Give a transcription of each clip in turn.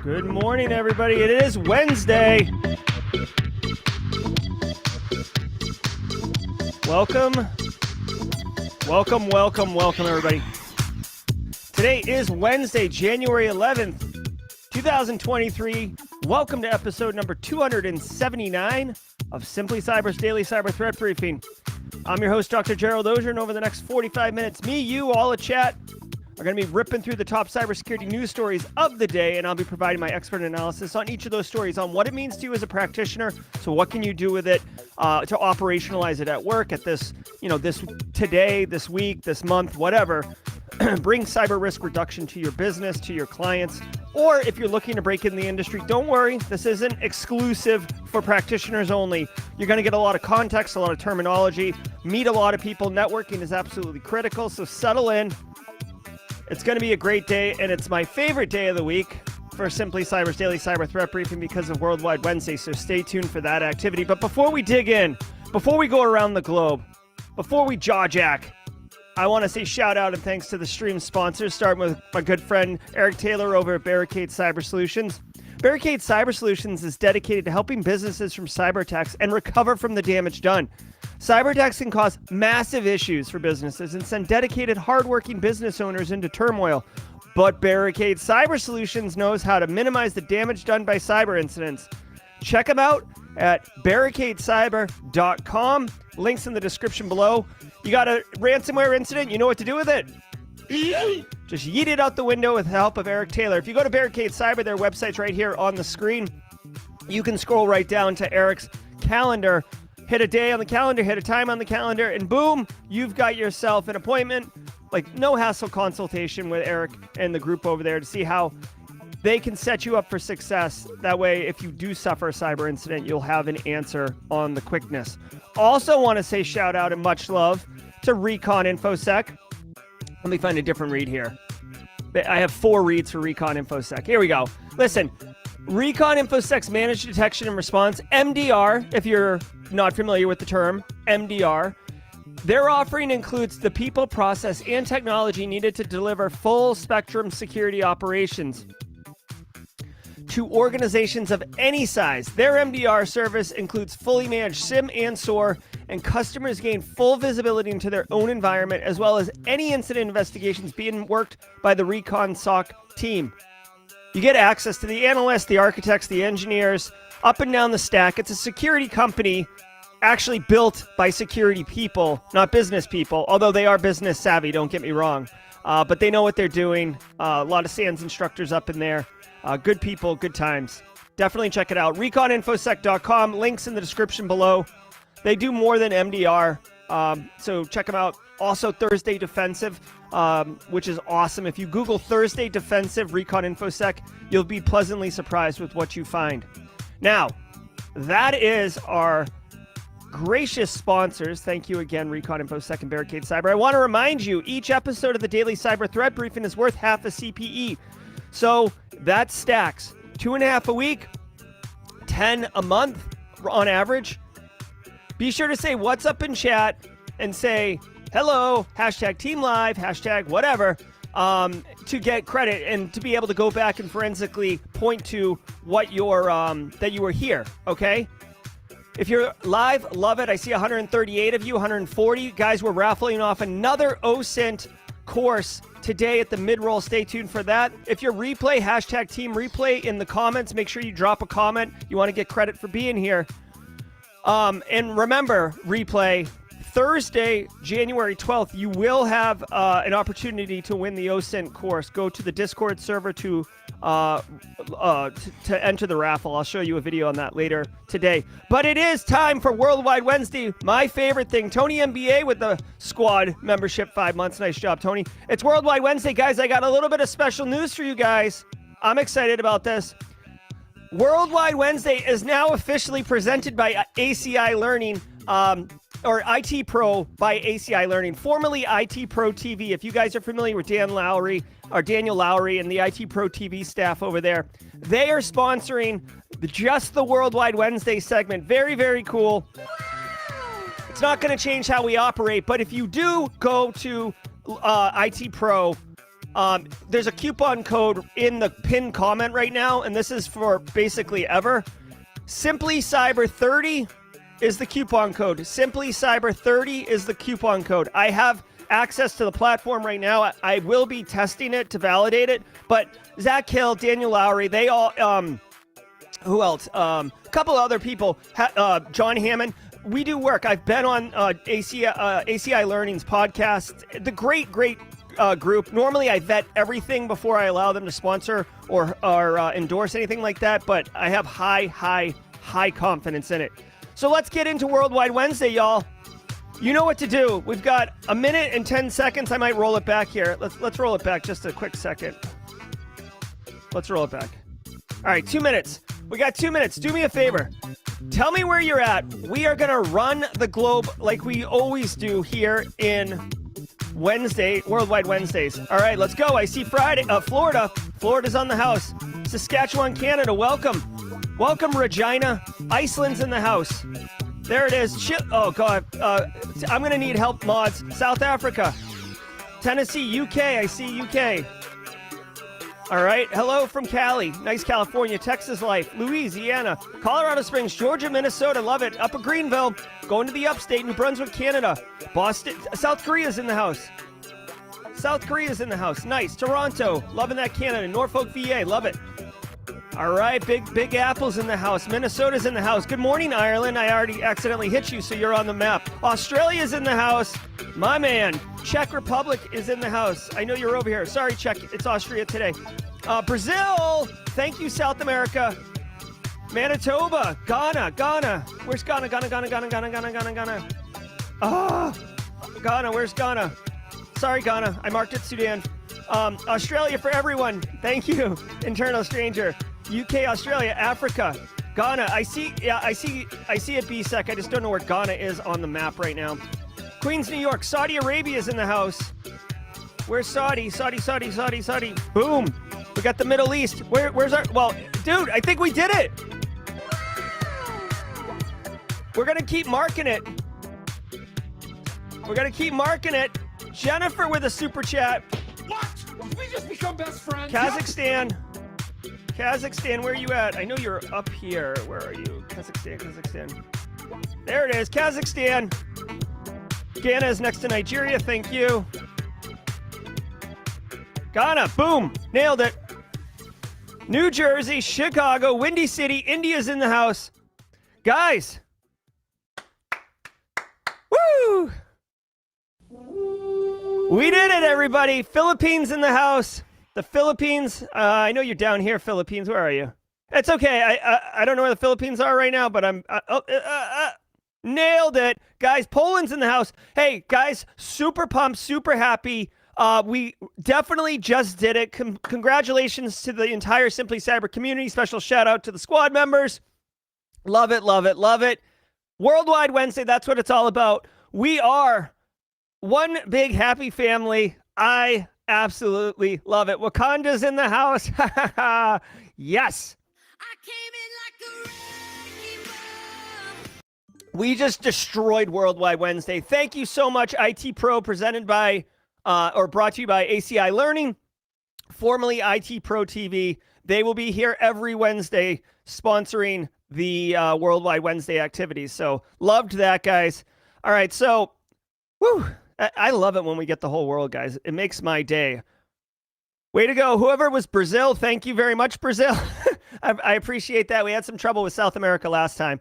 Good morning, everybody. It is Wednesday. Welcome, everybody. Today is Wednesday, January 11th, 2023. Welcome to episode number 279 of Simply Cyber's Daily Cyber Threat Briefing. I'm your host, Dr. Gerald Auger, and over the next 45 minutes, me, you, all a chat, are going to be ripping through the top cybersecurity news stories of the day, and I'll be providing my expert analysis on each of those stories on what it means to you as a practitioner. So what can you do with it to operationalize it at work, at this, this today, this week, this month, whatever. Bring cyber risk reduction to your business, to your clients, or if you're looking to break in the industry, don't worry. This isn't exclusive for practitioners only. You're going to get a lot of context, a lot of terminology, meet a lot of people. Networking is absolutely critical, so settle in. It's going to be a great day, and it's my favorite day of the week for Simply Cyber's Daily Cyber Threat Briefing because of Worldwide Wednesday, so stay tuned for that activity. But before we dig in, before we go around the globe, before we jaw jack, I want to say shout out and thanks to the stream sponsors, starting with my good friend Eric Taylor over at Barricade Cyber Solutions. Barricade Cyber Solutions is dedicated to helping businesses from cyber attacks and recover from the damage done. Cyber attacks can cause massive issues for businesses and send dedicated, hardworking business owners into turmoil. But Barricade Cyber Solutions knows how to minimize the damage done by cyber incidents. Check them out at barricadecyber.com. Links in the description below. You got a ransomware incident, you know what to do with it. Just yeet it out the window with the help of Eric Taylor. If you go to Barricade Cyber, their website's right here on the screen. You can scroll right down to Eric's calendar, hit a day on the calendar, hit a time on the calendar, and boom, you've got yourself an appointment, like no hassle consultation with Eric and the group over there to see how they can set you up for success. That way, if you do suffer a cyber incident, you'll have an answer on the quickness. Also want to say shout out and much love to Recon InfoSec. Let me find a different read here. I have 4 reads for Recon InfoSec. Here we go. Listen, Recon InfoSec's Managed Detection and Response, MDR, if you're not familiar with the term, MDR, their offering includes the people, process, and technology needed to deliver full spectrum security operations to organizations of any size. Their MDR service includes fully managed SIM and SOAR, and customers gain full visibility into their own environment, as well as any incident investigations being worked by the Recon SOC team. You get access to the analysts, the architects, the engineers, up and down the stack. It's a security company actually built by security people, not business people, although they are business savvy, don't get me wrong. But they know what they're doing. A lot of SANS instructors up in there. Good people, good times. Definitely check it out. ReconInfoSec.com. Links in the description below. They do more than MDR, so check them out. Also, Thursday Defensive, which is awesome. If you Google Thursday Defensive Recon InfoSec, you'll be pleasantly surprised with what you find. Now, that is our gracious sponsors. Thank you again, Recon InfoSec and Barricade Cyber. I want to remind you, each episode of the Daily Cyber Threat Briefing is worth half a CPE. So that stacks. 2.5 a week, 10 a month on average. Be sure to say what's up in chat and say hello, hashtag team live, hashtag whatever, to get credit and to be able to go back and forensically point to what you're, that you were here, okay? If you're live, love it. I see 138 of you, 140. Guys, we're raffling off another OSINT course today at the mid-roll. Stay tuned for that. If you're replay, hashtag team replay in the comments. Make sure you drop a comment. You want to get credit for being here. And remember, replay, Thursday, January 12th, you will have an opportunity to win the OSINT course. Go to the Discord server to enter the raffle. I'll show you a video on that later today. But it is time for Worldwide Wednesday, my favorite thing. Tony MBA with the squad membership, 5 months. Nice job, Tony. It's Worldwide Wednesday, guys. I got a little bit of special news for you guys. I'm excited about this. Worldwide Wednesday is now officially presented by ACI Learning. or IT Pro by ACI Learning, formerly IT Pro TV. If you guys are familiar with Daniel Lowry and the IT Pro TV staff over there, they are sponsoring just the Worldwide Wednesday segment. Very, very cool. It's not going to change how we operate, but if you do go to IT Pro, there's a coupon code in the pinned comment right now, and this is for basically ever. Simply Cyber 30 is the coupon code. Simply Cyber 30 is the coupon code. I have access to the platform right now. I will be testing it to validate it, but Zach Hill, Daniel Lowry, they all, who else? A couple other people, John Hammond. We do work. I've been on ACI Learning's podcast. The great group. Normally, I vet everything before I allow them to sponsor or endorse anything like that, but I have high confidence in it. So let's get into Worldwide Wednesday, y'all. You know what to do. We've got a minute and 10 seconds. I might roll it back here. Let's roll it back just a quick second. Let's roll it back. All right, 2 minutes. We got 2 minutes. Do me a favor. Tell me where you're at. We are going to run the globe like we always do here in Worldwide Wednesdays. All right, let's go. I see Florida. Florida's on the house. Saskatchewan, Canada, welcome. Welcome, Regina. Iceland's in the house. There it is. Oh, God. I'm going to need help, mods. South Africa. Tennessee, UK. I see UK. All right. Hello from Cali. Nice California. Texas life. Louisiana. Colorado Springs. Georgia, Minnesota. Love it. Upper Greenville. Going to the upstate. New Brunswick, Canada. Boston. South Korea's in the house. South Korea's in the house. Nice. Toronto. Loving that, Canada. Norfolk, VA. Love it. All right, Big Apple's in the house. Minnesota's in the house. Good morning, Ireland. I already accidentally hit you, so you're on the map. Australia's in the house. My man. Czech Republic is in the house. I know you're over here. Sorry, Czech. It's Austria today. Brazil. Thank you, South America. Manitoba. Ghana. Where's Ghana? Ghana. Ghana. Where's Ghana? Sorry, Ghana. I marked it Sudan. Australia for everyone. Thank you. Internal stranger. UK, Australia, Africa, Ghana. I see it, BSEC. I just don't know where Ghana is on the map right now. Queens, New York. Saudi Arabia is in the house. Where's Saudi? Saudi. Boom. We got the Middle East. Where's our... Well, dude, I think we did it. We're going to keep marking it. Jennifer with a super chat. What? Did we just become best friends? Kazakhstan, where are you at? I know you're up here. Where are you? Kazakhstan. There it is, Kazakhstan. Ghana is next to Nigeria, thank you. Ghana, boom, nailed it. New Jersey, Chicago, Windy City, India's in the house. Guys. Woo! We did it, everybody. Philippines in the house. The Philippines. I know you're down here, Philippines. Where are you? It's okay. I don't know where the Philippines are right now, but I'm... nailed it. Guys, Poland's in the house. Hey, guys, super pumped, super happy. We definitely just did it. Congratulations to the entire Simply Cyber community. Special shout out to the squad members. Love it. Worldwide Wednesday, that's what it's all about. We are one big happy family. I absolutely love it. Wakanda's in the house. Yes. I came in like a wrecking ball. We just destroyed Worldwide Wednesday. Thank you so much, IT Pro, presented by, or brought to you by ACI Learning, formerly IT Pro TV. They will be here every Wednesday sponsoring the Worldwide Wednesday activities. So loved that, guys. All right, so, whew, I love it when we get the whole world, guys. It makes my day. Way to go. Whoever was Brazil, thank you very much, Brazil. I appreciate that. We had some trouble with South America last time.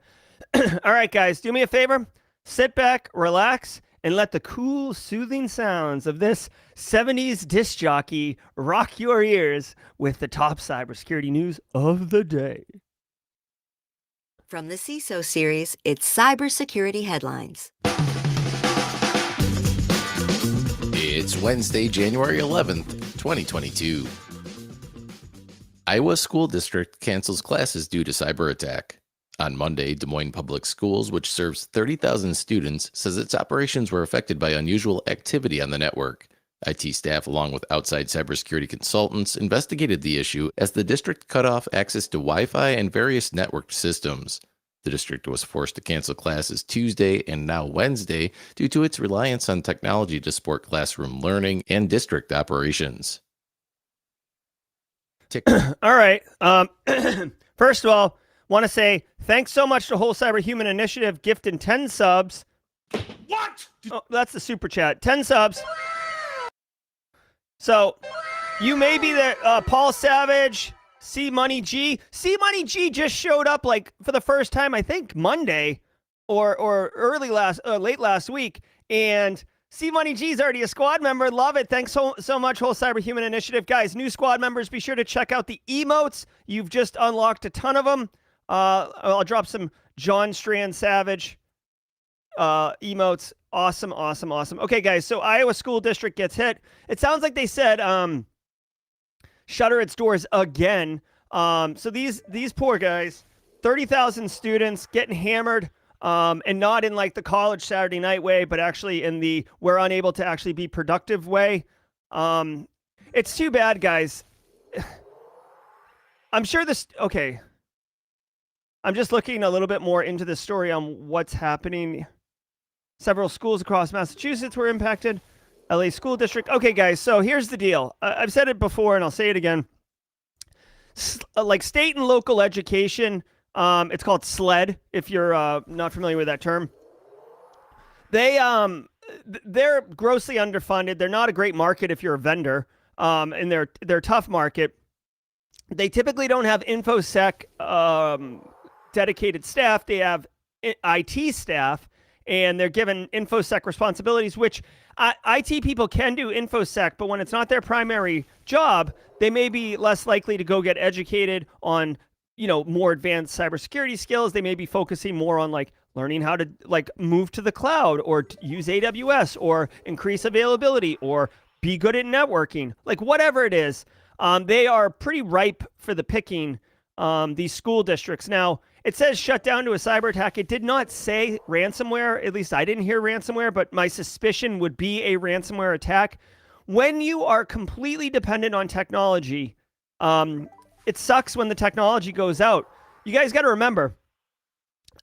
All right, guys, do me a favor. Sit back, relax, and let the cool, soothing sounds of this 70s disc jockey rock your ears with the top cybersecurity news of the day. From the CISO series, it's Cybersecurity Headlines. It's Wednesday, January 11th, 2022. Iowa School District cancels classes due to cyber attack. On Monday, Des Moines Public Schools, which serves 30,000 students, says its operations were affected by unusual activity on the network. IT staff, along with outside cybersecurity consultants, investigated the issue as the district cut off access to Wi-Fi and various networked systems. The district was forced to cancel classes Tuesday and now Wednesday due to its reliance on technology to support classroom learning and district operations. All right. First of all, want to say thanks so much to Whole Cyber Human Initiative gifting 10 subs. What? Oh, that's the super chat. 10 subs. So you may be there, Paul Savage, C Money G. C Money G just showed up like for the first time, I think Monday or late last week. And C Money G is already a squad member. Love it. Thanks so much, Whole Cyber Human Initiative. Guys, new squad members, be sure to check out the emotes. You've just unlocked a ton of them. I'll drop some John Strand Savage emotes. Awesome. Okay, guys, so Iowa School District gets hit. It sounds like they said shutter its doors again. So these poor guys, 30,000 students getting hammered, and not in like the college Saturday night way, but actually in the we're unable to actually be productive way. It's too bad, guys. I'm sure this... Okay. I'm just looking a little bit more into the story on what's happening. Several schools across Massachusetts were impacted. LA School District. Okay, guys, so here's the deal. I've said it before, and I'll say it again. Like state and local education, it's called SLED, if you're not familiar with that term. They're grossly underfunded. They're not a great market if you're a vendor, and they're a tough market. They typically don't have InfoSec dedicated staff. They have IT staff, and they're given InfoSec responsibilities, which IT people can do InfoSec, but when it's not their primary job, they may be less likely to go get educated on, more advanced cybersecurity skills. They may be focusing more on like learning how to like move to the cloud or use AWS or increase availability or be good at networking, like whatever it is. They are pretty ripe for the picking, these school districts. Now, it says shut down to a cyber attack. It did not say ransomware. At least I didn't hear ransomware, but my suspicion would be a ransomware attack. When you are completely dependent on technology, it sucks when the technology goes out. You guys got to remember,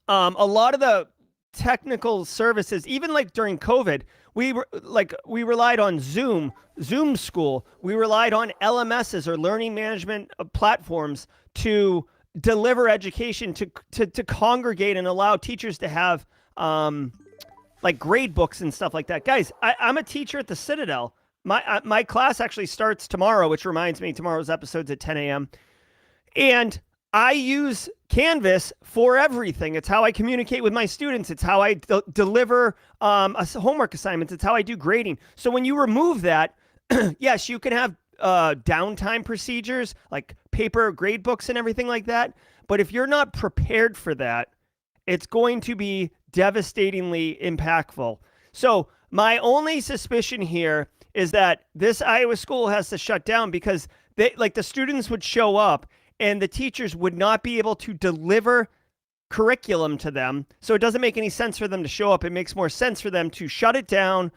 a lot of the technical services, even like during COVID, we relied on Zoom School. We relied on LMSs or learning management platforms to deliver education, to congregate and allow teachers to have like grade books and stuff like that. Guys, I'm a teacher at the Citadel. My class actually starts tomorrow, which reminds me, tomorrow's episode's at 10 a.m. And I use Canvas for everything. It's how I communicate with my students. It's how I deliver homework assignments. It's how I do grading. So when you remove that, yes, you can have downtime procedures like paper grade books and everything like that. But if you're not prepared for that, it's going to be devastatingly impactful. So my only suspicion here is that this Iowa school has to shut down because the students would show up and the teachers would not be able to deliver curriculum to them. So it doesn't make any sense for them to show up. It makes more sense for them to shut it down,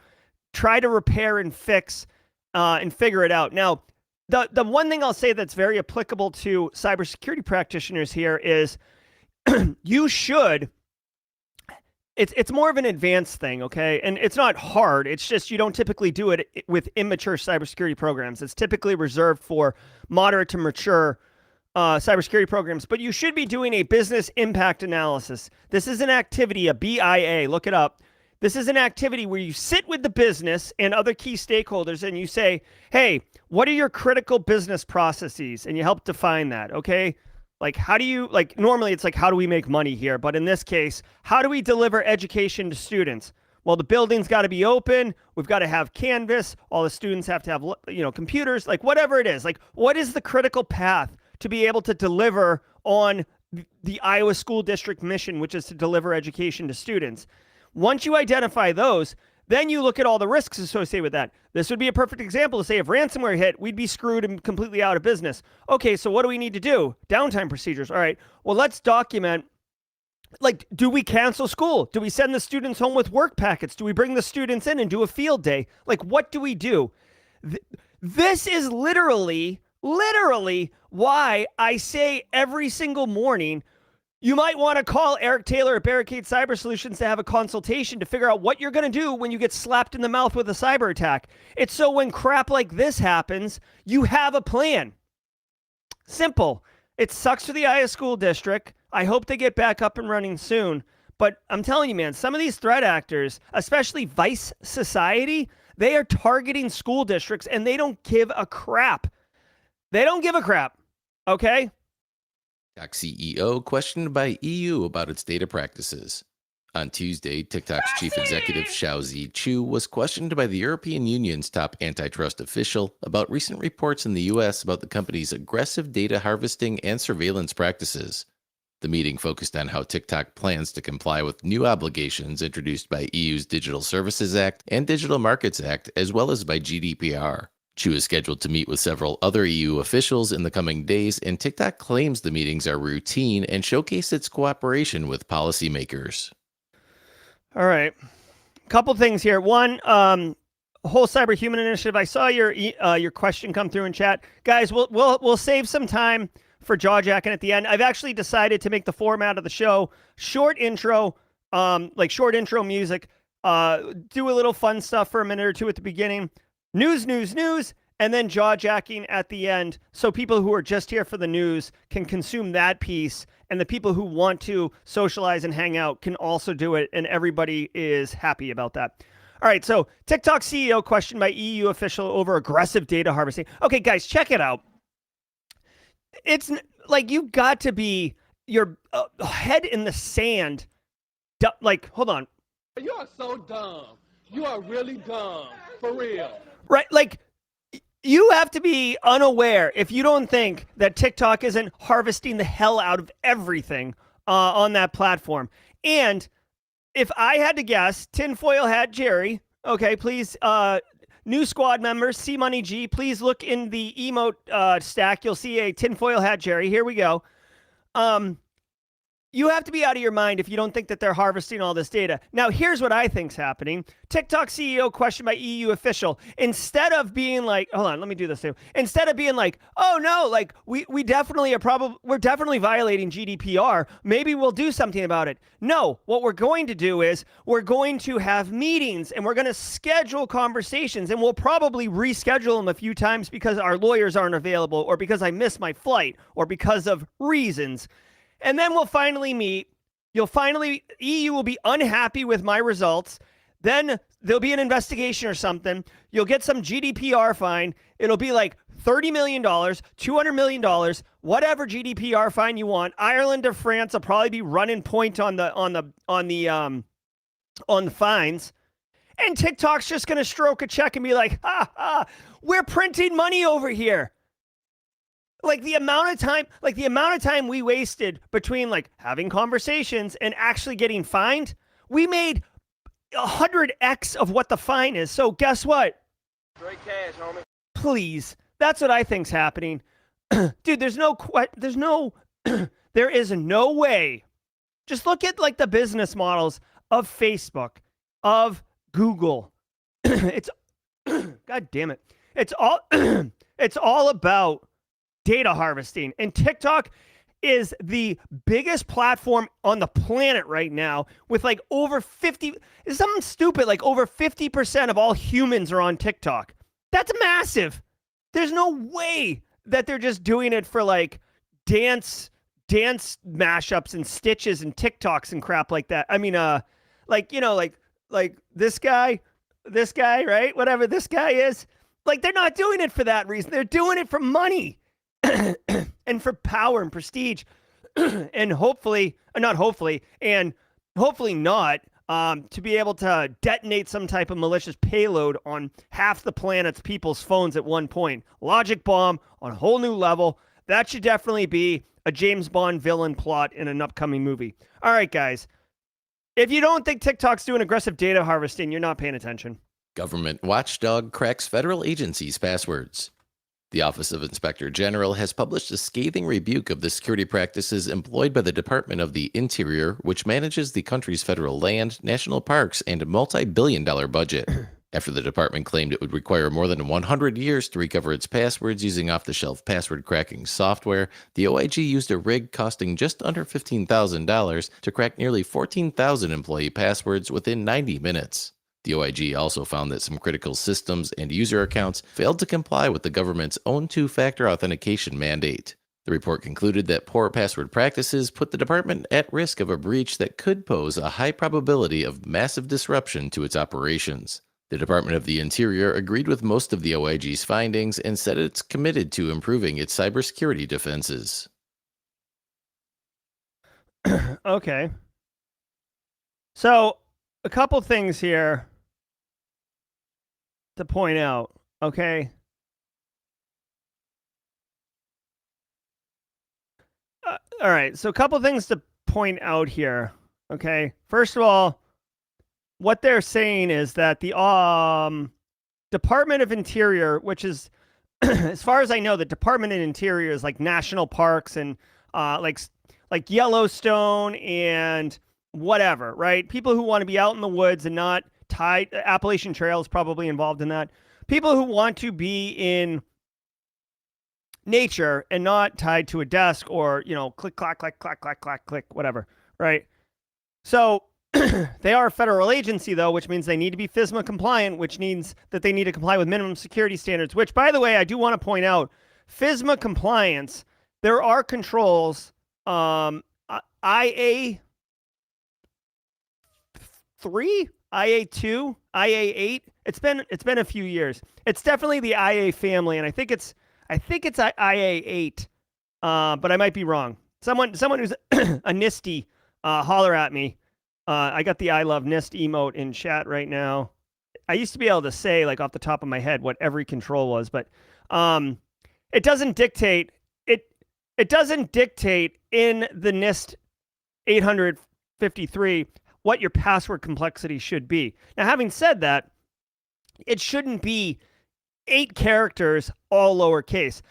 try to repair and fix, and figure it out. Now, the one thing I'll say that's very applicable to cybersecurity practitioners here is you should, it's more of an advanced thing, okay? And it's not hard. It's just you don't typically do it with immature cybersecurity programs. It's typically reserved for moderate to mature cybersecurity programs, but you should be doing a business impact analysis. This is an activity, a BIA, look it up. This is an activity where you sit with the business and other key stakeholders and you say, hey, what are your critical business processes? And you help define that, okay? Like, how do you, like, normally it's like, how do we make money here? But in this case, how do we deliver education to students? Well, the building's got to be open. We've got to have Canvas. All the students have to have, computers, like whatever it is. Like, what is the critical path to be able to deliver on the Iowa School District mission, which is to deliver education to students? Once you identify those, then you look at all the risks associated with that. This would be a perfect example to say if ransomware hit, we'd be screwed and completely out of business. Okay, so what do we need to do? Downtime procedures. All right, well, let's document Like, do we cancel school? Do we send the students home with work packets? Do we bring the students in and do a field day? Like, what do we do? This is literally why I say every single morning, you might want to call Eric Taylor at Barricade Cyber Solutions to have a consultation to figure out what you're going to do when you get slapped in the mouth with a cyber attack. It's so when crap like this happens, you have a plan. Simple. It sucks for the Aya School District. I hope they get back up and running soon. But I'm telling you, man, some of these threat actors, especially Vice Society, they are targeting school districts and they don't give a crap. They don't give a crap. Okay? TikTok CEO questioned by EU about its data practices. On Tuesday, TikTok's chief executive Xiaozi Chu was questioned by the European Union's top antitrust official about recent reports in the US about the company's aggressive data harvesting and surveillance practices. The meeting focused on how TikTok plans to comply with new obligations introduced by EU's Digital Services Act and Digital Markets Act, as well as by GDPR. Chu is scheduled to meet with several other EU officials in the coming days, and TikTok claims the meetings are routine and showcase its cooperation with policymakers. All right. Couple things here. One, whole cyber human initiative. I saw your question come through in chat. Guys, we'll save some time for jaw jacking at the end. I've actually decided to make the format of the show short intro, like short intro music, do a little fun stuff for a minute or two at the beginning, news, and then jaw jacking at the end. So people who are just here for the news can consume that piece, and the people who want to socialize and hang out can also do it, and everybody is happy about that. All right, so TikTok CEO questioned by EU official over aggressive data harvesting. Okay, guys, check it out. It's like you got to be your head in the sand. Like, hold on. You are so dumb. You are really dumb. For real. Right? Like, you have to be unaware if you don't think that TikTok isn't harvesting the hell out of everything on that platform. And if I had to guess, tinfoil hat Jerry, okay, please, new squad members, C Money G, please look in the emote stack. You'll see a tinfoil hat Jerry. Here we go. You have to be out of your mind if you don't think that they're harvesting all this data. Now, here's what I think's happening. TikTok CEO questioned by EU official. Instead of being like, hold on, let me do this too. Instead of being like, oh no, like we definitely we're definitely violating GDPR. Maybe we'll do something about it. No, what we're going to do is we're going to have meetings and we're going to schedule conversations, and we'll probably reschedule them a few times because our lawyers aren't available, or because I missed my flight, or because of reasons. And then we'll finally meet. EU will be unhappy with my results. Then there'll be an investigation or something. You'll get some GDPR fine. It'll be like $30 million, $200 million, whatever GDPR fine you want. Ireland or France will probably be running point on the fines. And TikTok's just going to stroke a check and be like, we're printing money over here. Like the amount of time we wasted between like having conversations and actually getting fined, we made 100x of what the fine is. So guess what? Straight cash, homie. Please. That's what I think's happening. Dude, there is no way. Just look at like the business models of Facebook, of Google. It's God damn it. It's all about data harvesting, and TikTok is the biggest platform on the planet right now with like over 50, something stupid, like over 50% of all humans are on TikTok. That's massive. There's no way that they're just doing it for like dance mashups and stitches and TikToks and crap like that. I mean, like this guy, right? Whatever this guy is, like they're not doing it for that reason. They're doing it for money. And for power and prestige, and hopefully not, to be able to detonate some type of malicious payload on half the planet's people's phones at one point. Logic bomb on a whole new level. That should definitely be a James Bond villain plot in an upcoming movie. All right, guys. If you don't think TikTok's doing aggressive data harvesting, you're not paying attention. Government watchdog cracks federal agencies' passwords. The Office of Inspector General has published a scathing rebuke of the security practices employed by the Department of the Interior, which manages the country's federal land, national parks, and multi-billion-dollar budget. After the department claimed it would require more than 100 years to recover its passwords using off-the-shelf password cracking software, the OIG used a rig costing just under $15,000 to crack nearly 14,000 employee passwords within 90 minutes. The OIG also found that some critical systems and user accounts failed to comply with the government's own two-factor authentication mandate. The report concluded that poor password practices put the department at risk of a breach that could pose a high probability of massive disruption to its operations. The Department of the Interior agreed with most of the OIG's findings and said it's committed to improving its cybersecurity defenses. Okay. So, a couple things here to point out, okay? All right, so a couple things to point out here, okay? First of all, what they're saying is that the Department of Interior, which is, as far as I know, the Department of Interior is like national parks and like Yellowstone and whatever, right? People who want to be out in the woods and not tied. Appalachian Trail is probably involved in that. People who want to be in nature and not tied to a desk or, click, clack, clack, clack, clack, clack, click, whatever, right? So they are a federal agency, though, which means they need to be FISMA compliant, which means that they need to comply with minimum security standards, which, by the way, I do want to point out, FISMA compliance, there are controls, IA 3, IA 2, IA 8. It's been a few years. It's definitely the IA family, and I think it's IA 8, but I might be wrong. Someone who's a NIST, holler at me. I got the I love NIST emote in chat right now. I used to be able to say, like, off the top of my head what every control was, but it doesn't dictate it doesn't dictate in the NIST 853 what your password complexity should be. Now, having said that, it shouldn't be 8 characters, all lowercase.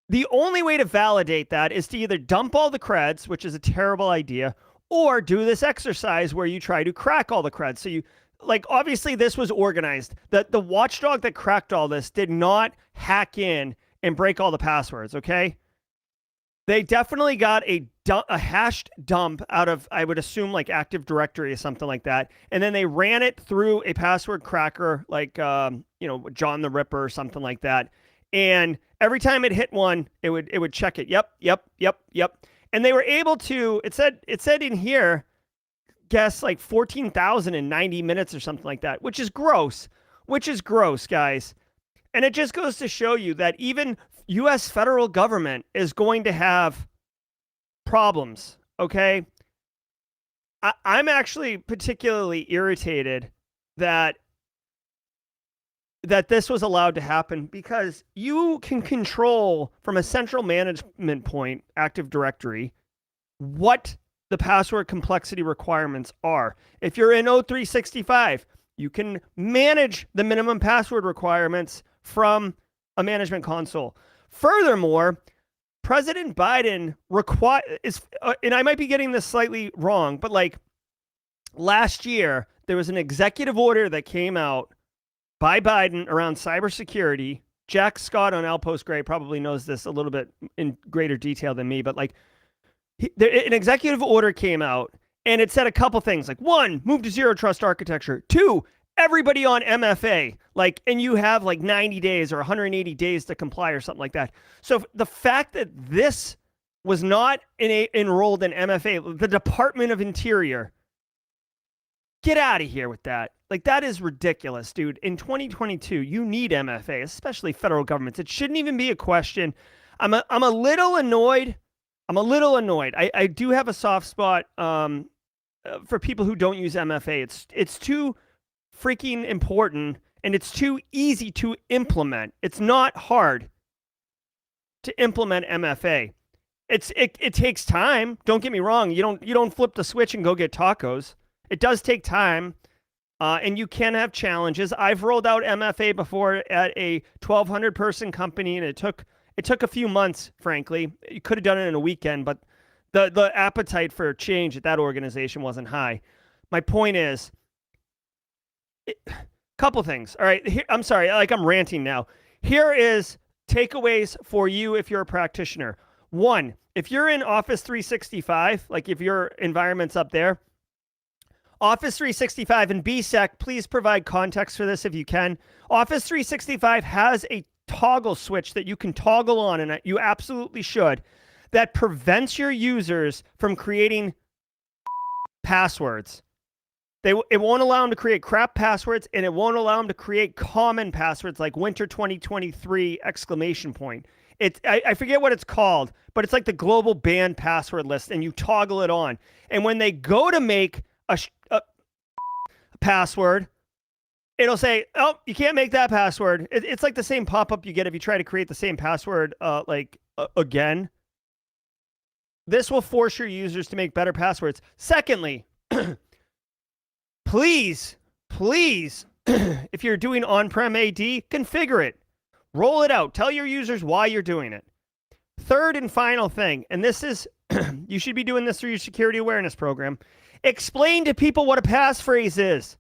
The only way to validate that is to either dump all the creds, which is a terrible idea, or do this exercise where you try to crack all the creds. So you, like, obviously this was organized. The watchdog that cracked all this did not hack in and break all the passwords, okay? They definitely got a hashed dump out of, I would assume, like Active Directory or something like that. And then they ran it through a password cracker, like, John the Ripper or something like that. And every time it hit one, it would check it. Yep. And they were able to, it said in here, guess like 14,000 in 90 minutes or something like that, which is gross, guys. And it just goes to show you that even U.S. federal government is going to have problems, okay? I'm actually particularly irritated that this was allowed to happen, because you can control from a central management point, Active Directory, what the password complexity requirements are. If you're in O365, you can manage the minimum password requirements from a management console. Furthermore, President Biden and I might be getting this slightly wrong, but like last year, there was an executive order that came out by Biden around cybersecurity. Jack Scott on Outpost Gray probably knows this a little bit in greater detail than me, but like an executive order came out and it said a couple things, like 1, move to zero trust architecture. 2, everybody on MFA, like, and you have like 90 days or 180 days to comply or something like that. So the fact that this was not enrolled in MFA, the Department of Interior, get out of here with that. Like, that is ridiculous, dude. In 2022, you need MFA, especially federal governments. It shouldn't even be a question. I'm a little annoyed. I do have a soft spot for people who don't use MFA. It's too freaking important, and it's too easy to implement. It's not hard to implement MFA. It takes time. Don't get me wrong. You don't flip the switch and go get tacos. It does take time. And you can have challenges. I've rolled out MFA before at a 1,200 person company, and it took a few months, frankly. You could have done it in a weekend, but the appetite for change at that organization wasn't high. My point is, couple things. All right, here, I'm sorry, like I'm ranting now. Here is takeaways for you if you're a practitioner. One, if you're in Office 365, like if your environment's up there, Office 365 and BSEC, please provide context for this if you can. Office 365 has a toggle switch that you can toggle on, and you absolutely should, that prevents your users from creating passwords. It won't allow them to create crap passwords, and it won't allow them to create common passwords like winter 2023 exclamation point. I forget what it's called, but it's like the global banned password list, and you toggle it on. And when they go to make a password, it'll say, oh, you can't make that password. It's like the same pop-up you get if you try to create the same password again. This will force your users to make better passwords. Secondly, please, if you're doing on-prem AD, configure it. Roll it out. Tell your users why you're doing it. Third and final thing, and this is, you should be doing this through your security awareness program. Explain to people what a passphrase is.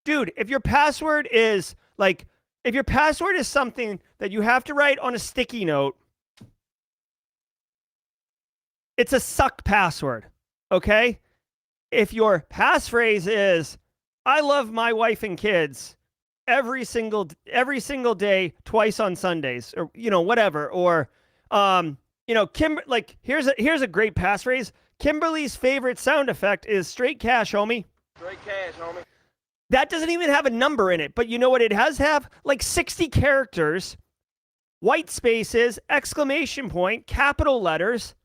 Dude, if your password is something that you have to write on a sticky note, it's a suck password, okay? If your passphrase is, I love my wife and kids every single day, twice on Sundays, or, whatever, or, here's a great passphrase. Kimberly's favorite sound effect is straight cash, homie. Straight cash, homie. That doesn't even have a number in it, but you know what it does have? Like 60 characters, white spaces, exclamation point, capital letters.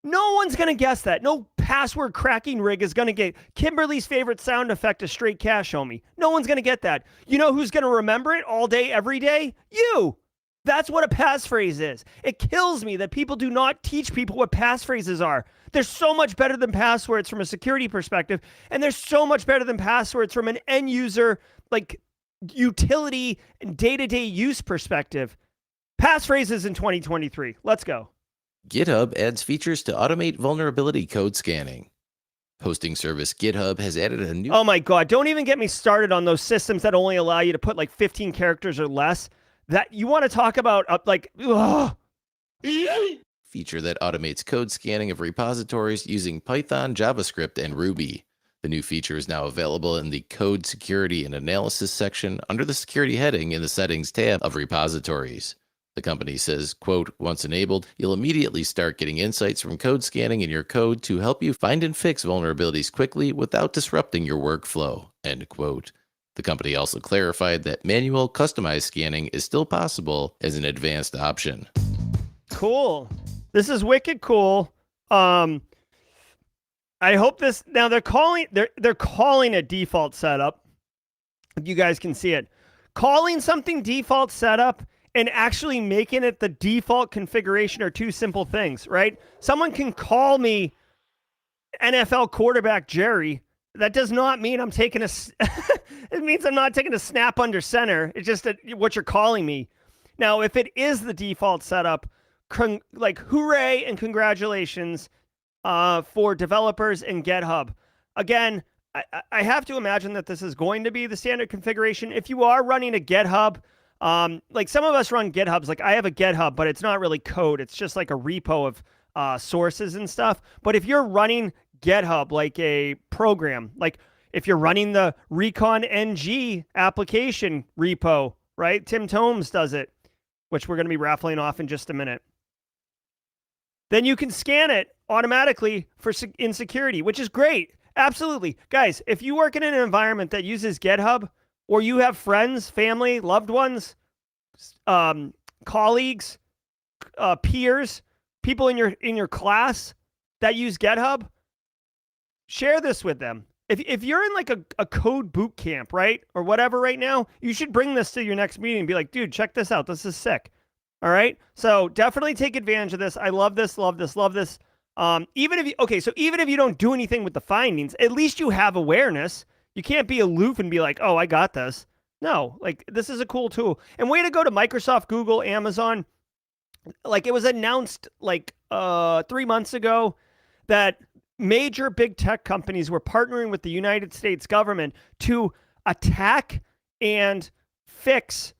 No one's going to guess that. No password cracking rig is going to get Kimberly's favorite sound effect is straight cash, homie. No one's going to get that. You know who's going to remember it all day, every day? You. That's what a passphrase is. It kills me that people do not teach people what passphrases are. They're so much better than passwords from a security perspective, and they're so much better than passwords from an end user, like utility and day-to-day use perspective. Passphrases in 2023. Let's go. GitHub adds features to automate vulnerability code scanning. Hosting service GitHub has added a new... Oh my God, don't even get me started on those systems that only allow you to put like 15 characters or less. That you want to talk about feature that automates code scanning of repositories using Python, JavaScript, and Ruby. The new feature is now available in the Code Security and Analysis section under the Security heading in the Settings tab of repositories. The company says, quote, once enabled, you'll immediately start getting insights from code scanning in your code to help you find and fix vulnerabilities quickly without disrupting your workflow, end quote. The company also clarified that manual customized scanning is still possible as an advanced option. Cool. This is wicked cool. I hope this, now they're calling it default setup. If you guys can see it. Calling something default setup and actually making it the default configuration are two simple things, right? Someone can call me NFL quarterback Jerry. That does not mean I'm taking it means I'm not taking a snap under center. It's just what you're calling me. Now, if it is the default setup, hooray and congratulations for developers in GitHub. Again, I have to imagine that this is going to be the standard configuration. If you are running a GitHub, like some of us run GitHubs, like I have a GitHub, but it's not really code. It's just like a repo of sources and stuff. But if you're running GitHub like a program, like if you're running the Recon NG application repo, right? Tim Tomes does it, which we're going to be raffling off in just a minute. Then you can scan it automatically in security, which is great. Absolutely. Guys, if you work in an environment that uses GitHub, or you have friends, family, loved ones, colleagues, peers, people in your class that use GitHub, share this with them. If you're in like a code boot camp, right, or whatever right now, you should bring this to your next meeting and be like, dude, check this out. This is sick. All right? So definitely take advantage of this. I love this, love this, love this. Even if you don't do anything with the findings, at least you have awareness. You can't be aloof and be like, oh, I got this. No, like this is a cool tool. And way to go to Microsoft, Google, Amazon. Like it was announced like 3 months ago that major big tech companies were partnering with the United States government to attack and fix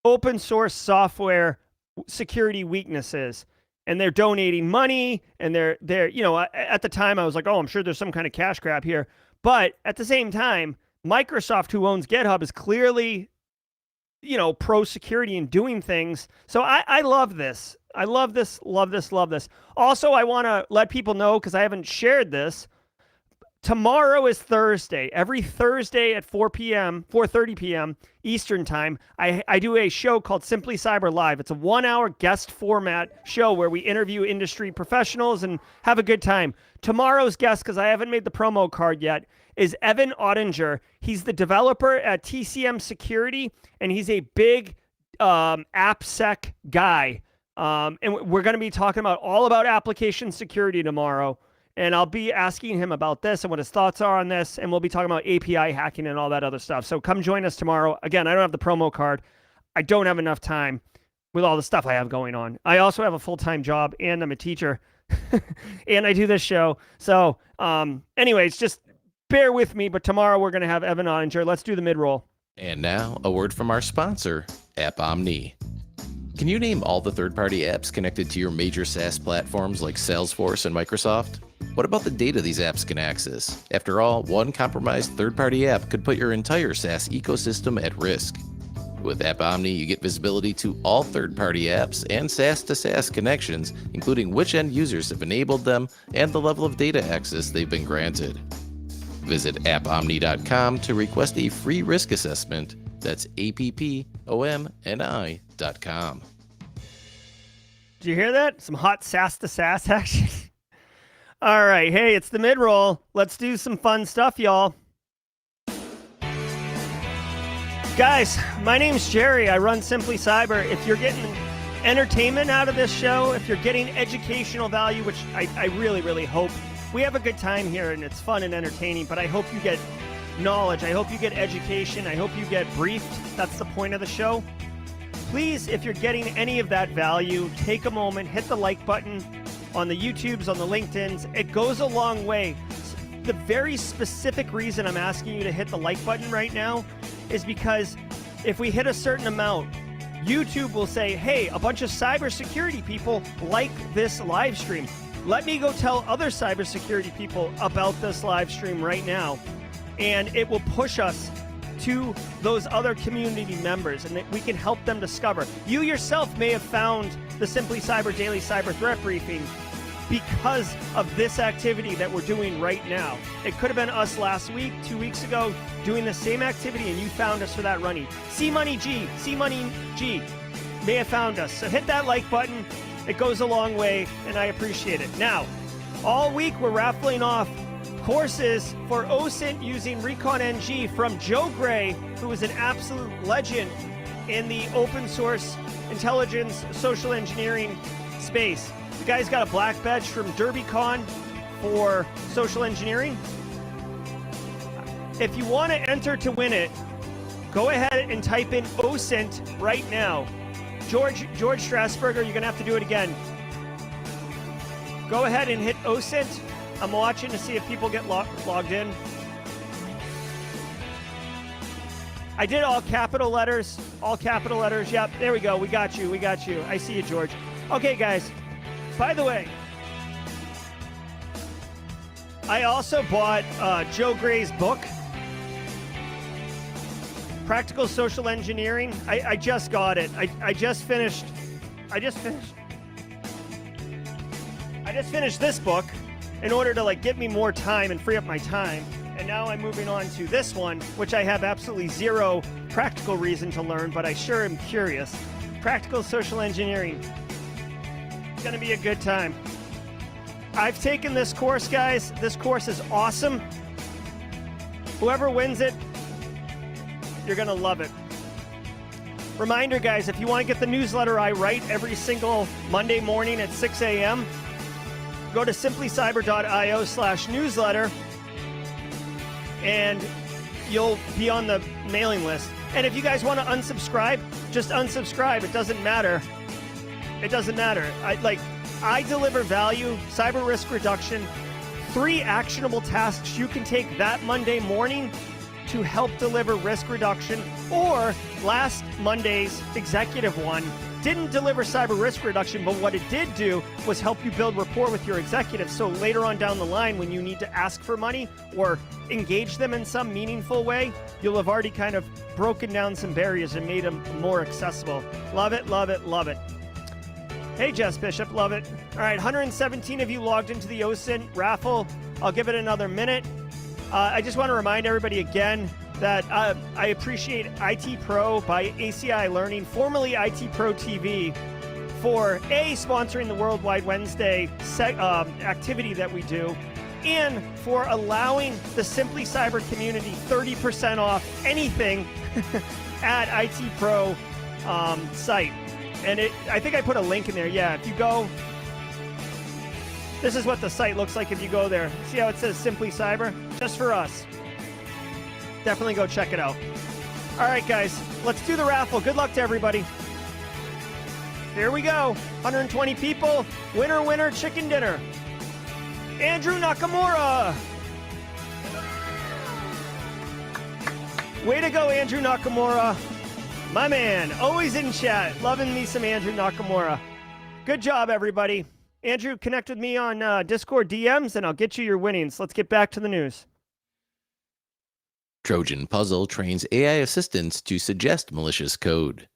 open source software security weaknesses. And they're donating money, and they're at the time I was like, oh, I'm sure there's some kind of cash grab here. But at the same time, Microsoft, who owns GitHub, is clearly, pro security and doing things. So I love this. I love this, love this, love this. Also, I want to let people know, because I haven't shared this, tomorrow is Thursday. Every Thursday at 4:30 p.m. Eastern time, I do a show called Simply Cyber Live. It's a 1-hour guest format show where we interview industry professionals and have a good time. Tomorrow's guest, because I haven't made the promo card yet, is Evan Auger. He's the developer at TCM Security, and he's a big AppSec guy. And we're going to be talking all about application security tomorrow. And I'll be asking him about this and what his thoughts are on this. And we'll be talking about API hacking and all that other stuff. So come join us tomorrow. Again, I don't have the promo card. I don't have enough time with all the stuff I have going on. I also have a full-time job, and I'm a teacher. And I do this show. So anyways, just bear with me. But tomorrow we're going to have Evan Auger. Let's do the mid-roll. And now, a word from our sponsor, AppOmni. Can you name all the third-party apps connected to your major SaaS platforms like Salesforce and Microsoft? What about the data these apps can access? After all, one compromised third-party app could put your entire SaaS ecosystem at risk. With AppOmni, you get visibility to all third-party apps and SaaS-to-SaaS connections, including which end users have enabled them and the level of data access they've been granted. Visit appomni.com to request a free risk assessment. That's appomni.com. Did you hear that? Some hot SaaS-to-SaaS action. All right. Hey, it's the mid-roll. Let's do some fun stuff, y'all. Guys, my name's Jerry. I run Simply Cyber. If you're getting entertainment out of this show, if you're getting educational value, which I really, really hope, we have a good time here and it's fun and entertaining, but I hope you get knowledge. I hope you get education. I hope you get briefed. That's the point of the show. Please, if you're getting any of that value, take a moment, hit the like button on the YouTubes, on the LinkedIns. It goes a long way. The very specific reason I'm asking you to hit the like button right now is because if we hit a certain amount, YouTube will say, hey, a bunch of cybersecurity people like this live stream. Let me go tell other cybersecurity people about this live stream right now. And it will push us to those other community members, and we can help them discover. You yourself may have found the Simply Cyber Daily Cyber Threat Briefing because of this activity that we're doing right now. It could have been us last week, 2 weeks ago, doing the same activity, and you found us for that running. C-Money G may have found us. So hit that like button. It goes a long way, and I appreciate it. Now, all week we're raffling off courses for OSINT using Recon NG from Joe Gray, who is an absolute legend in the open source intelligence social engineering space. The guy's got a black badge from DerbyCon for social engineering. If you want to enter to win it, go ahead and type in OSINT right now. George Strasburger, you're going to have to do it again. Go ahead and hit OSINT. I'm watching to see if people get logged in. I did all capital letters. Yep, there we go. We got you. I see you, George. Okay, guys. By the way, I also bought Joe Gray's book, Practical Social Engineering. I just got it. I just finished this book in order to get me more time and free up my time. And now I'm moving on to this one, which I have absolutely zero practical reason to learn, but I sure am curious. Practical Social Engineering. It's going to be a good time. I've taken this course, guys. This course is awesome. Whoever wins it, you're going to love it. Reminder, guys, if you want to get the newsletter I write every single Monday morning at 6 a.m., go to simplycyber.io/newsletter and you'll be on the mailing list. And if you guys want to unsubscribe, just unsubscribe. It doesn't matter. It doesn't matter. I deliver value, cyber risk reduction, 3 actionable tasks you can take that Monday morning to help deliver risk reduction. Or last Monday's executive one didn't deliver cyber risk reduction, but what it did do was help you build rapport with your executives. So later on down the line, when you need to ask for money or engage them in some meaningful way, you'll have already kind of broken down some barriers and made them more accessible. Love it, love it, love it. Hey, Jess Bishop, love it. All right, 117 of you logged into the OSINT raffle. I'll give it another minute. I just want to remind everybody again that I appreciate IT Pro by ACI Learning, formerly IT Pro TV, for sponsoring the Worldwide Wednesday activity that we do, and for allowing the Simply Cyber community 30% off anything at IT Pro site. And I think I put a link in there. Yeah, if you go, this is what the site looks like if you go there. See how it says Simply Cyber? Just for us. Definitely go check it out. All right, guys, let's do the raffle. Good luck to everybody. Here we go. 120 people. Winner, winner, chicken dinner. Andrew Nakamura. Way to go, Andrew Nakamura. My man, always in chat. Loving me some Andrew Nakamura. Good job, everybody. Andrew, connect with me on Discord DMs, and I'll get you your winnings. Let's get back to the news. Trojan Puzzle trains AI assistants to suggest malicious code.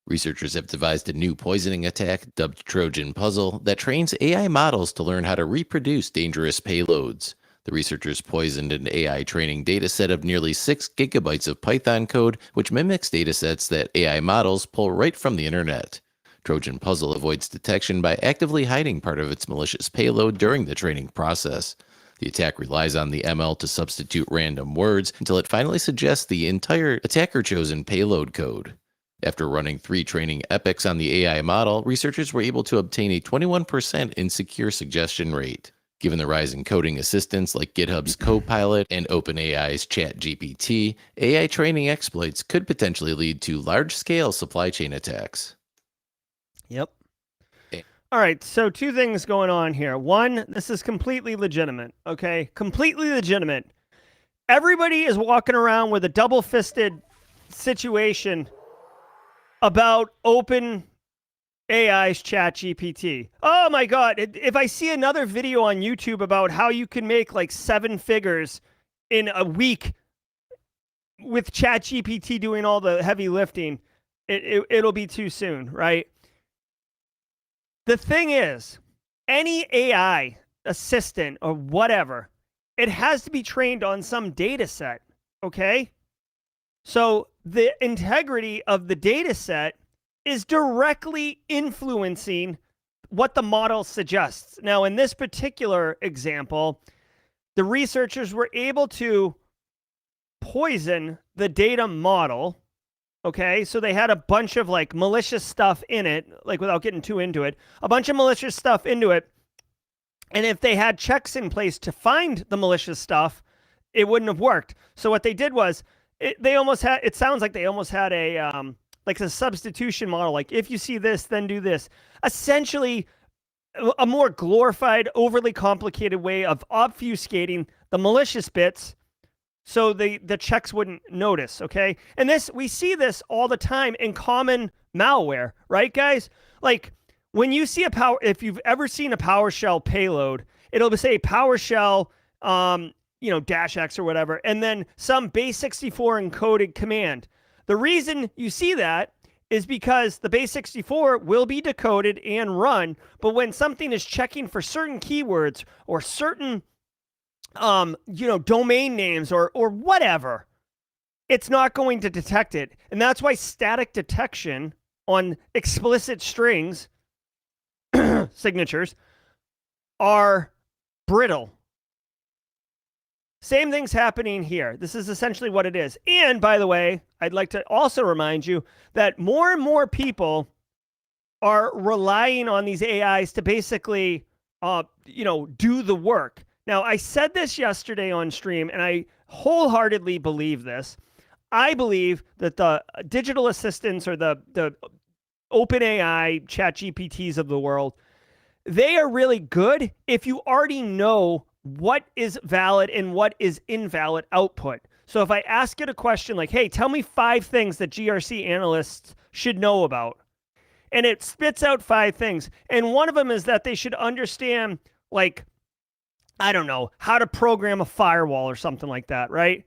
Researchers have devised a new poisoning attack dubbed Trojan Puzzle that trains AI models to learn how to reproduce dangerous payloads. The researchers poisoned an AI training dataset of nearly 6 gigabytes of Python code, which mimics datasets that AI models pull right from the internet. Trojan Puzzle avoids detection by actively hiding part of its malicious payload during the training process. The attack relies on the ML to substitute random words until it finally suggests the entire attacker-chosen payload code. After running 3 training epochs on the AI model, researchers were able to obtain a 21% insecure suggestion rate. Given the rise in coding assistants like GitHub's Copilot and OpenAI's ChatGPT, AI training exploits could potentially lead to large-scale supply chain attacks. Yep. All right, so 2 things going on here. One, this is completely legitimate, okay? Completely legitimate. Everybody is walking around with a double-fisted situation about open AI's ChatGPT. Oh my God. If I see another video on YouTube about how you can make like 7 figures in a week with ChatGPT doing all the heavy lifting, it'll be too soon, right? The thing is, any AI assistant or whatever, it has to be trained on some data set, okay? So the integrity of the data set is directly influencing what the model suggests. Now, in this particular example, the researchers were able to poison the data model, okay? So they had a bunch of like malicious stuff in it, like without getting too into it, a bunch of malicious stuff into it. And if they had checks in place to find the malicious stuff, it wouldn't have worked. So what they did was, it sounds like they almost had a substitution model. Like if you see this, then do this. Essentially a more glorified, overly complicated way of obfuscating the malicious bits so the checks wouldn't notice, okay? And we see this all the time in common malware, right, guys? Like when you see if you've ever seen a PowerShell payload, it'll say PowerShell, -X or whatever, and then some base64 encoded command. The reason you see that is because the base64 will be decoded and run, but when something is checking for certain keywords or certain, domain names or whatever, it's not going to detect it. And that's why static detection on explicit strings, signatures, are brittle. Same thing's happening here. This is essentially what it is. And by the way, I'd like to also remind you that more and more people are relying on these AIs to basically, do the work. Now, I said this yesterday on stream, and I wholeheartedly believe this. I believe that the digital assistants or the OpenAI, ChatGPTs of the world, they are really good if you already know what is valid and what is invalid output. So if I ask it a question like, hey, tell me 5 things that GRC analysts should know about, and it spits out 5 things, and one of them is that they should understand, like, I don't know, how to program a firewall or something like that, right?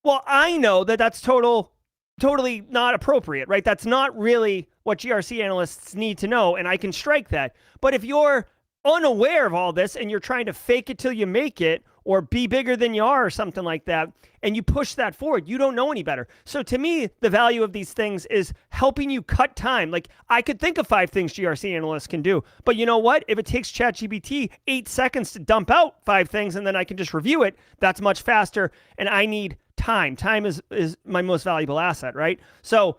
Well, I know that that's totally not appropriate, right? That's not really what GRC analysts need to know, and I can strike that. But if you're unaware of all this and you're trying to fake it till you make it, or be bigger than you are or something like that, and you push that forward, you don't know any better. So to me, the value of these things is helping you cut time. Like, I could think of 5 things GRC analysts can do, but you know what? If it takes ChatGPT 8 seconds to dump out 5 things and then I can just review it, that's much faster, and I need time. Time is my most valuable asset, right? So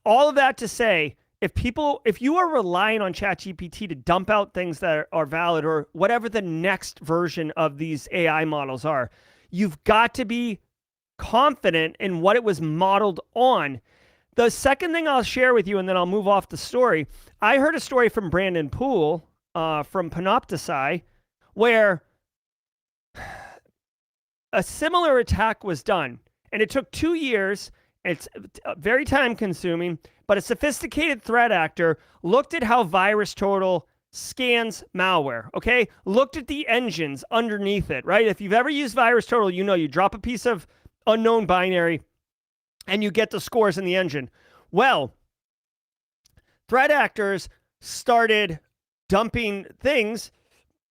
all of that to say, if you are relying on ChatGPT to dump out things that are valid, or whatever the next version of these AI models are, you've got to be confident in what it was modeled on. The second thing I'll share with you, and then I'll move off the story. I heard a story from Brandon Poole from Panopticai, where a similar attack was done, and it took 2 years. It's very time consuming, but a sophisticated threat actor looked at how VirusTotal scans malware, okay? Looked at the engines underneath it, right? If you've ever used VirusTotal, you know you drop a piece of unknown binary and you get the scores in the engine. Well, threat actors started dumping things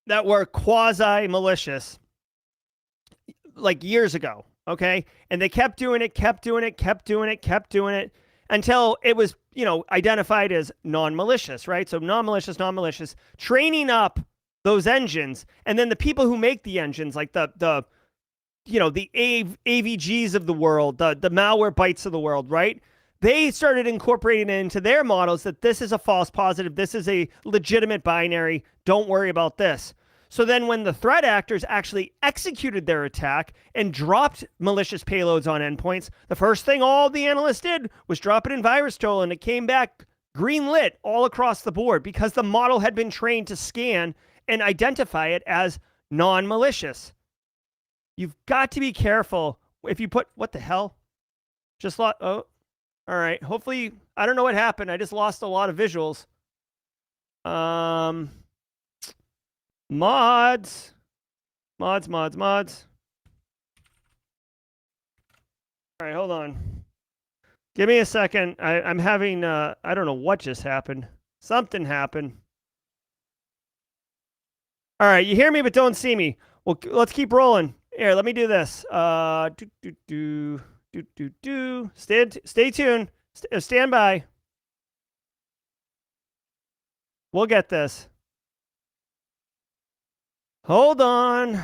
that were quasi-malicious like years ago, okay? And they kept doing it until it was, identified as non-malicious, right? So non-malicious, training up those engines. And then the people who make the engines, like the AVGs of the world, the Malwarebytes of the world, right? They started incorporating it into their models that this is a false positive, this is a legitimate binary, don't worry about this. So then when the threat actors actually executed their attack and dropped malicious payloads on endpoints, the first thing all the analysts did was drop it in VirusTotal, and it came back green lit all across the board because the model had been trained to scan and identify it as non-malicious. You've got to be careful if you put, what the hell? Oh, all right. Hopefully, I don't know what happened. I just lost a lot of visuals. Mods. All right, hold on. Give me a second. I'm having, I don't know what just happened. Something happened. All right, you hear me but don't see me. Well, let's keep rolling. Here, let me do this. Stay tuned. Stand by. We'll get this. Hold on.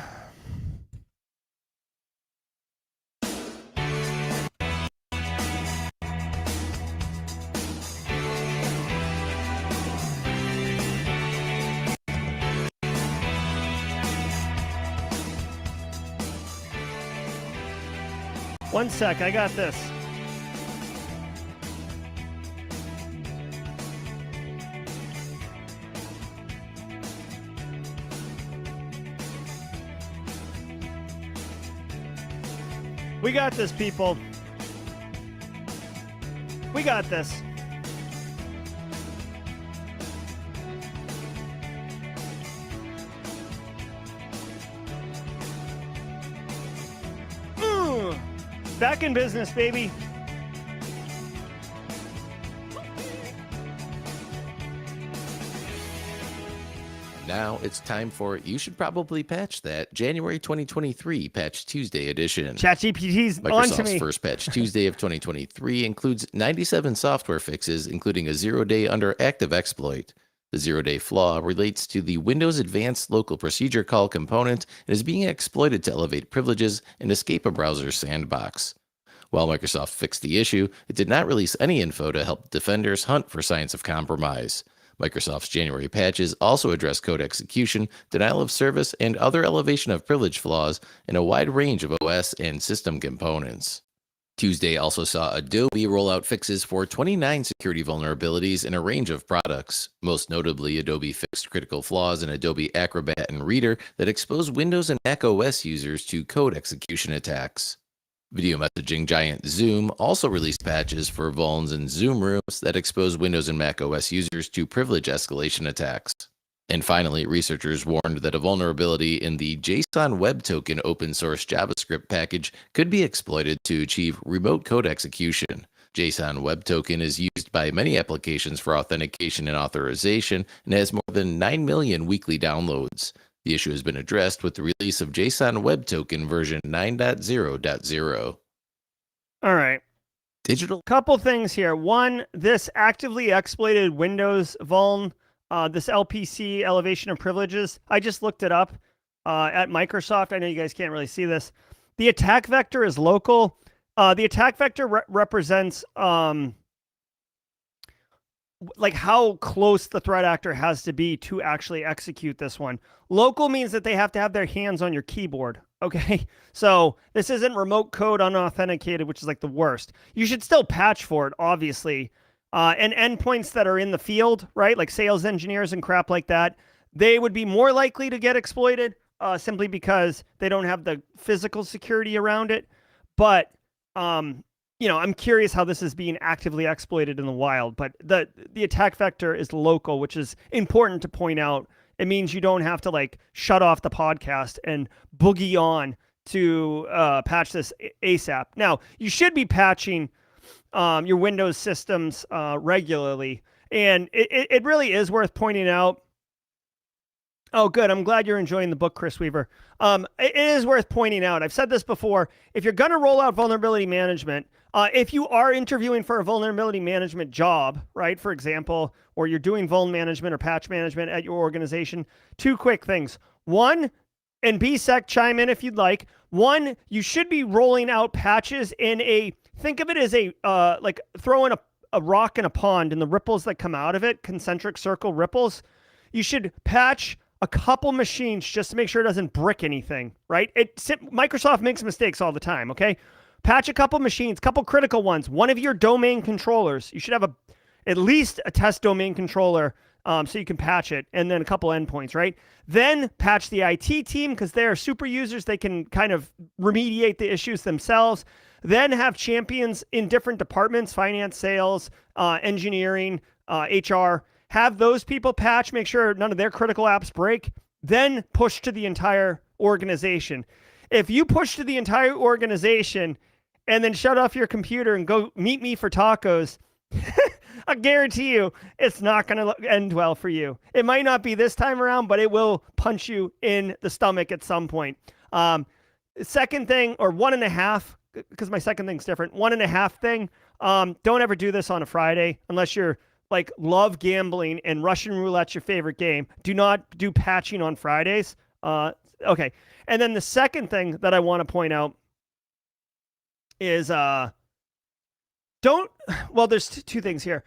One sec, I got this. We got this, people. We got this. Back in business, baby. Now it's time for You Should Probably Patch That January 2023 Patch Tuesday edition. ChatGPT's on to Microsoft's me. first Patch Tuesday of 2023 includes 97 software fixes, including a zero-day under active exploit. The zero-day flaw relates to the Windows Advanced Local Procedure Call component and is being exploited to elevate privileges and escape a browser sandbox. While Microsoft fixed the issue, it did not release any info to help defenders hunt for signs of compromise. Microsoft's January patches also address code execution, denial of service, and other elevation of privilege flaws in a wide range of OS and system components. Tuesday also saw Adobe roll out fixes for 29 security vulnerabilities in a range of products. Most notably, Adobe fixed critical flaws in Adobe Acrobat and Reader that expose Windows and Mac OS users to code execution attacks. Video messaging giant Zoom also released patches for vulns in Zoom rooms that expose Windows and Mac OS users to privilege escalation attacks. And finally, researchers warned that a vulnerability in the JSON Web Token open source JavaScript package could be exploited to achieve remote code execution. JSON Web Token is used by many applications for authentication and authorization and has more than 9 million weekly downloads. The issue has been addressed with the release of JSON Web Token version 9.0.0. All right. Digital. Couple things here. One, this actively exploited Windows vuln, this LPC, elevation of privileges. I just looked it up at Microsoft. I know you guys can't really see this. The attack vector is local. The attack vector represents like how close the threat actor has to be to actually execute this one. Local means that they have to have their hands on your keyboard. Okay, so this isn't remote code unauthenticated, which is like the worst. You should still patch for it, obviously. And endpoints that are in the field, right, like sales engineers and crap like that, they would be more likely to get exploited simply because they don't have the physical security around it. But I'm curious how this is being actively exploited in the wild. But the attack vector is local, which is important to point out. It means you don't have to like shut off the podcast and boogie on to patch this ASAP. Now, you should be patching your Windows systems regularly. And it really is worth pointing out. Oh, good. I'm glad you're enjoying the book, Chris Weaver. It is worth pointing out. I've said this before. If you're going to roll out vulnerability management, if you are interviewing for a vulnerability management job, right, for example, or you're doing vuln management or patch management at your organization, two quick things. One, and BSEC, chime in if you'd like. One, you should be rolling out patches in think of it as like throwing a rock in a pond and the ripples that come out of it, concentric circle ripples. You should patch a couple machines just to make sure it doesn't brick anything, right? Microsoft makes mistakes all the time, okay? Patch a couple machines, couple critical ones. One of your domain controllers. You should have at least a test domain controller so you can patch it, and then a couple endpoints, right? Then patch the IT team because they're super users. They can kind of remediate the issues themselves. Then have champions in different departments, finance, sales, engineering, HR. Have those people patch, make sure none of their critical apps break, then push to the entire organization. If you push to the entire organization and then shut off your computer and go meet me for tacos, I guarantee you it's not going to end well for you. It might not be this time around, but it will punch you in the stomach at some point. Second thing, or 1.5, because my second thing's different, 1.5 thing, don't ever do this on a Friday unless you're like love gambling and Russian roulette's your favorite game. Do not do patching on Fridays. Okay. And then the second thing that I want to point out is there's two things here.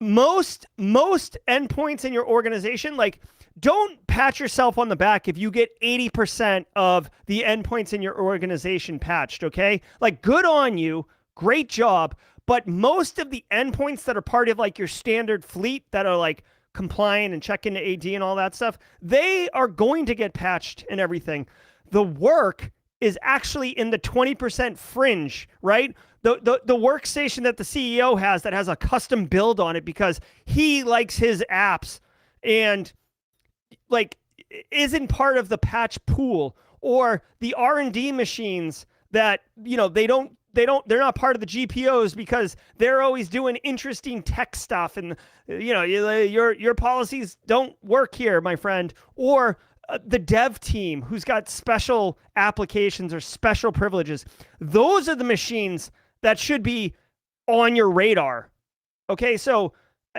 Most endpoints in your organization, like don't pat yourself on the back if you get 80% of the endpoints in your organization patched, okay? Like good on you, great job. But most of the endpoints that are part of like your standard fleet that are like compliant and check into AD and all that stuff, they are going to get patched and everything. The work is actually in the 20% fringe, right? The workstation that the CEO has that has a custom build on it because he likes his apps and like isn't part of the patch pool, or the R&D machines that, they're not part of the GPOs because they're always doing interesting tech stuff and, your policies don't work here, my friend. Or the dev team who's got special applications or special privileges. Those are the machines that should be on your radar. Okay, so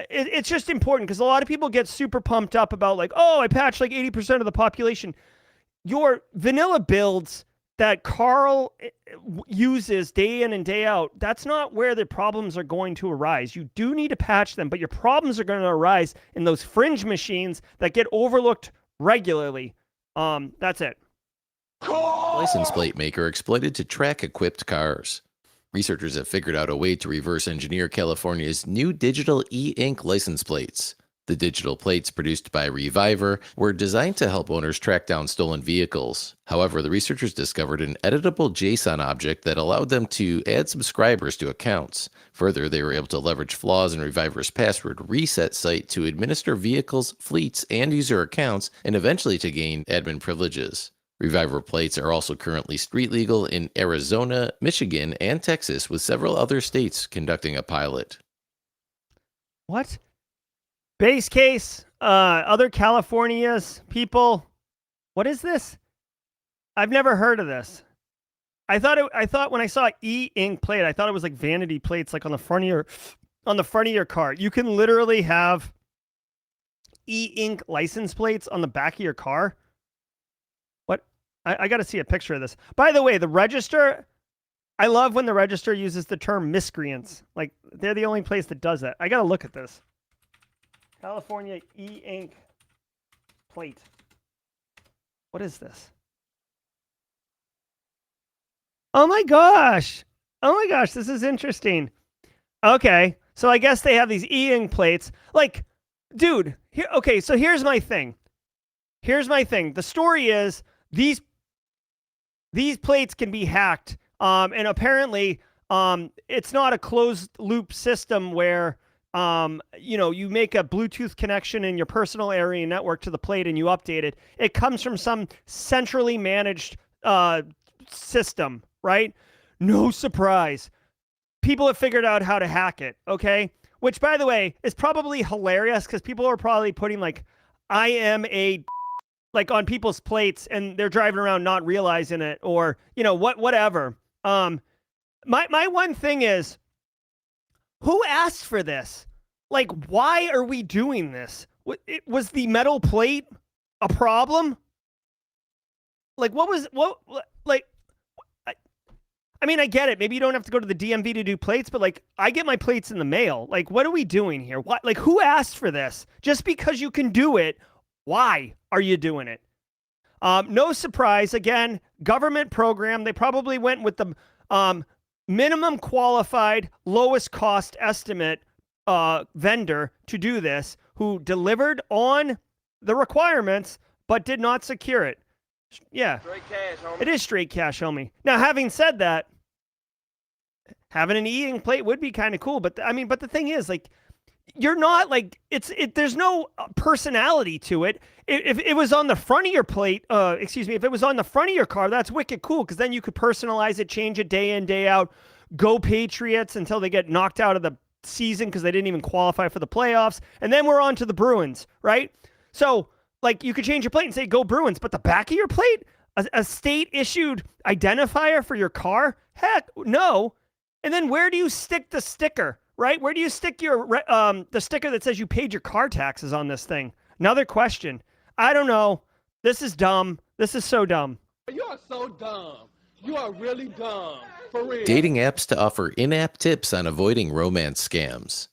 it's just important because a lot of people get super pumped up about like, oh, I patched like 80% of the population. Your vanilla builds that Carl uses day in and day out, that's not where the problems are going to arise. You do need to patch them, but your problems are going to arise in those fringe machines that get overlooked regularly. That's it. License plate maker exploited to track equipped cars. Researchers have figured out a way to reverse engineer California's new digital e-ink license plates. The digital plates produced by Reviver were designed to help owners track down stolen vehicles. However, the researchers discovered an editable JSON object that allowed them to add subscribers to accounts. Further, they were able to leverage flaws in Reviver's password reset site to administer vehicles, fleets, and user accounts, and eventually to gain admin privileges. Reviver plates are also currently street legal in Arizona, Michigan, and Texas, with several other states conducting a pilot. What? Base case, other Californias, people. What is this? I've never heard of this. I thought when I saw e-ink plate, I thought it was like vanity plates, like on the front of your car. You can literally have e-ink license plates on the back of your car. What? I got to see a picture of this. By the way, the register. I love when the register uses the term miscreants. Like they're the only place that does that. I got to look at this. California e-ink plate. What is this? Oh my gosh. Oh my gosh, this is interesting. Okay, so I guess they have these e-ink plates. Like, dude, here, okay, so here's my thing. The story is these plates can be hacked. And apparently, it's not a closed loop system where you make a Bluetooth connection in your personal area network to the plate and you update it. It comes from some centrally managed system, right? No surprise. People have figured out how to hack it, okay? Which, by the way, is probably hilarious because people are probably putting like, I am a like on people's plates and they're driving around not realizing it, or, whatever. My one thing is, who asked for this? Like, why are we doing this? Was the metal plate a problem? Like, I mean, I get it. Maybe you don't have to go to the DMV to do plates, but like, I get my plates in the mail. Like, what are we doing here? What, like, who asked for this? Just because you can do it, why are you doing it? No surprise. Again, government program. They probably went with the minimum qualified, lowest cost estimate vendor to do this, who delivered on the requirements but did not secure it. Yeah, Straight cash, homie. it is straight cash, homie. Now, having said that, having an e-ink plate would be kind of cool, but but the thing is, like, you're not like there's no personality to it. If it was on the front of your plate, if it was on the front of your car, that's wicked cool, because then you could personalize it, change it day in, day out. Go Patriots until they get knocked out of the season because they didn't even qualify for the playoffs. And then we're on to the Bruins, right? So, like, you could change your plate and say, go Bruins, but the back of your plate, a state-issued identifier for your car? Heck, no. And then where do you stick the sticker, right? Where do you stick your the sticker that says you paid your car taxes on this thing? Another question. I don't know. This is dumb. This is so dumb. You are so dumb. You are really dumb. For real. Dating apps to offer in-app tips on avoiding romance scams.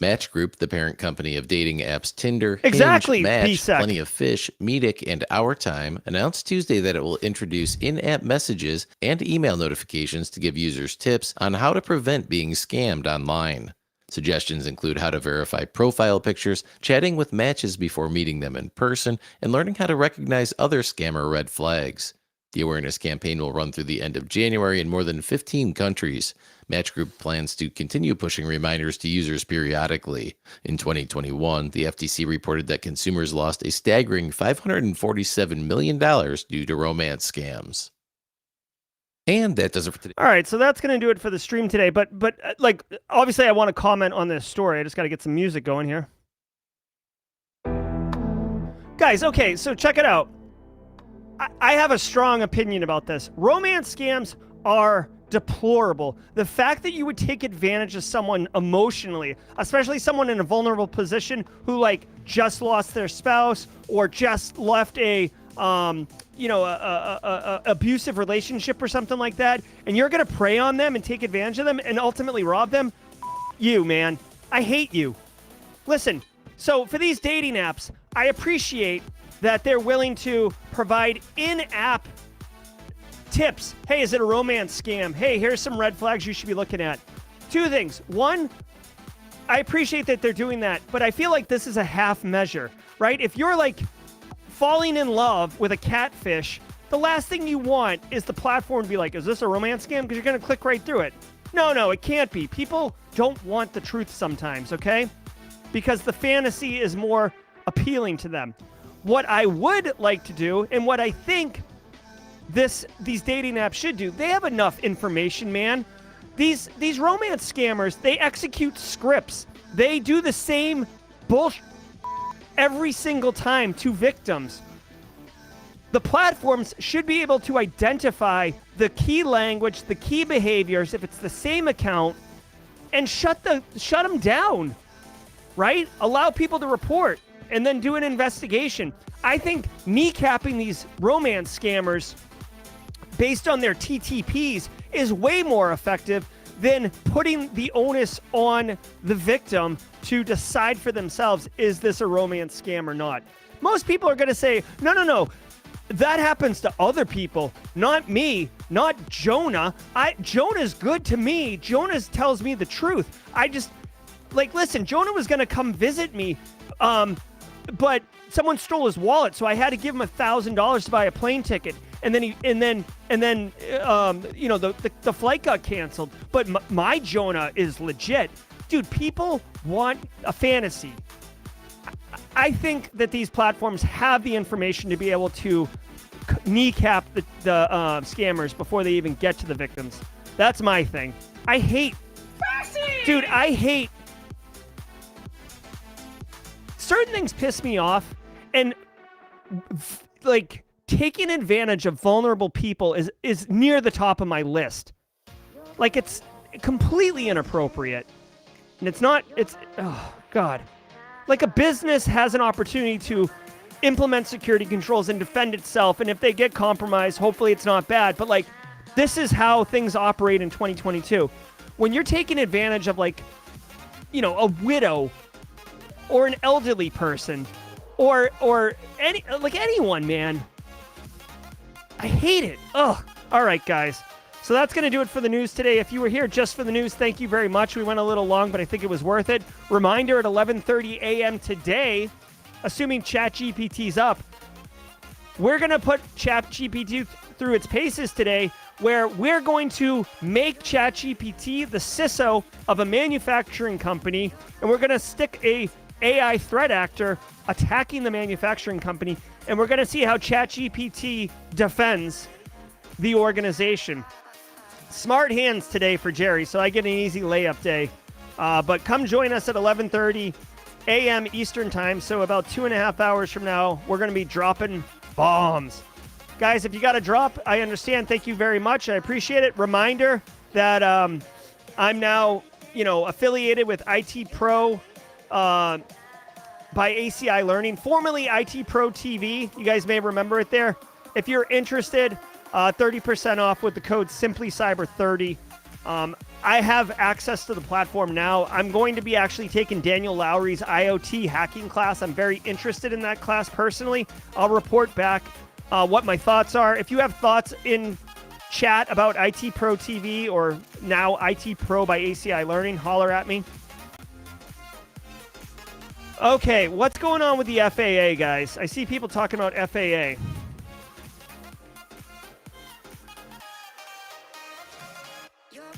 Match Group, the parent company of dating apps Tinder, Exactly, Hinge, Match, PSEC. Plenty of Fish, Meetic, and Our Time, announced Tuesday that it will introduce in-app messages and email notifications to give users tips on how to prevent being scammed online. Suggestions include how to verify profile pictures, chatting with matches before meeting them in person, and learning how to recognize other scammer red flags. The awareness campaign will run through the end of January in more than 15 countries. Match Group plans to continue pushing reminders to users periodically. In 2021, the FTC reported that consumers lost a staggering $547 million due to romance scams. And that does it for today. All right, so that's going to do it for the stream today. But like, obviously, I want to comment on this story. I just got to get some music going here. Guys, okay, so check it out. I have a strong opinion about this. Romance scams are deplorable. The fact that you would take advantage of someone emotionally, especially someone in a vulnerable position who, like, just lost their spouse or just left a a abusive relationship or something like that, and you're going to prey on them and take advantage of them and ultimately rob them, you, man. I hate you. Listen, so for these dating apps, I appreciate that they're willing to provide in-app tips. Hey, is it a romance scam? Hey, here's some red flags you should be looking at. Two things. One, I appreciate that they're doing that, but I feel like this is a half measure, right? If you're like falling in love with a catfish, the last thing you want is the platform to be like, is this a romance scam? Because you're going to click right through it. No, it can't be. People don't want the truth sometimes, okay? Because the fantasy is more appealing to them. What I would like to do, and what I think these dating apps should do, they have enough information, man. These romance scammers, they execute scripts. They do the same bullshit every single time to victims. The platforms should be able to identify the key language, the key behaviors, if it's the same account, and shut them down, right? Allow people to report and then do an investigation. I think kneecapping these romance scammers based on their TTPs is way more effective than putting the onus on the victim to decide for themselves, is this a romance scam or not? Most people are going to say, no, that happens to other people, not me, not Jonah. Jonah's good to me. Jonah tells me the truth. Listen, Jonah was going to come visit me, but someone stole his wallet, so I had to give him $1,000 to buy a plane ticket. And then the flight got canceled. But my Jonah is legit. Dude, people want a fantasy. I think that these platforms have the information to be able to kneecap the scammers before they even get to the victims. That's my thing. I hate certain things piss me off, and like taking advantage of vulnerable people is near the top of my list. Like, it's completely inappropriate. And oh God. Like, a business has an opportunity to implement security controls and defend itself, and if they get compromised, hopefully it's not bad. But like, this is how things operate in 2022. When you're taking advantage of, like, a widow or an elderly person or anyone, man. I hate it. Ugh. All right, guys. So that's going to do it for the news today. If you were here just for the news, thank you very much. We went a little long, but I think it was worth it. Reminder, at 11:30 a.m. today, assuming ChatGPT's up, we're going to put ChatGPT through its paces today, where we're going to make ChatGPT the CISO of a manufacturing company, and we're going to stick a AI threat actor attacking the manufacturing company, and we're going to see how ChatGPT defends the organization. Smart hands today for Jerry, so I get an easy layup day. But come join us at 11:30 a.m. Eastern Time, so about 2.5 hours from now, we're going to be dropping bombs. Guys, if you got a drop, I understand. Thank you very much. I appreciate it. Reminder that I'm now, affiliated with IT Pro by ACI Learning, formerly IT Pro TV. You guys may remember it there. If you're interested, 30% off with the code SimplyCyber30. I have access to the platform now. I'm going to be actually taking Daniel Lowry's IoT hacking class. I'm very interested in that class personally. I'll report back what my thoughts are. If you have thoughts in chat about IT Pro TV or now IT Pro by ACI Learning, holler at me. Okay, what's going on with the FAA, guys? I see people talking about FAA.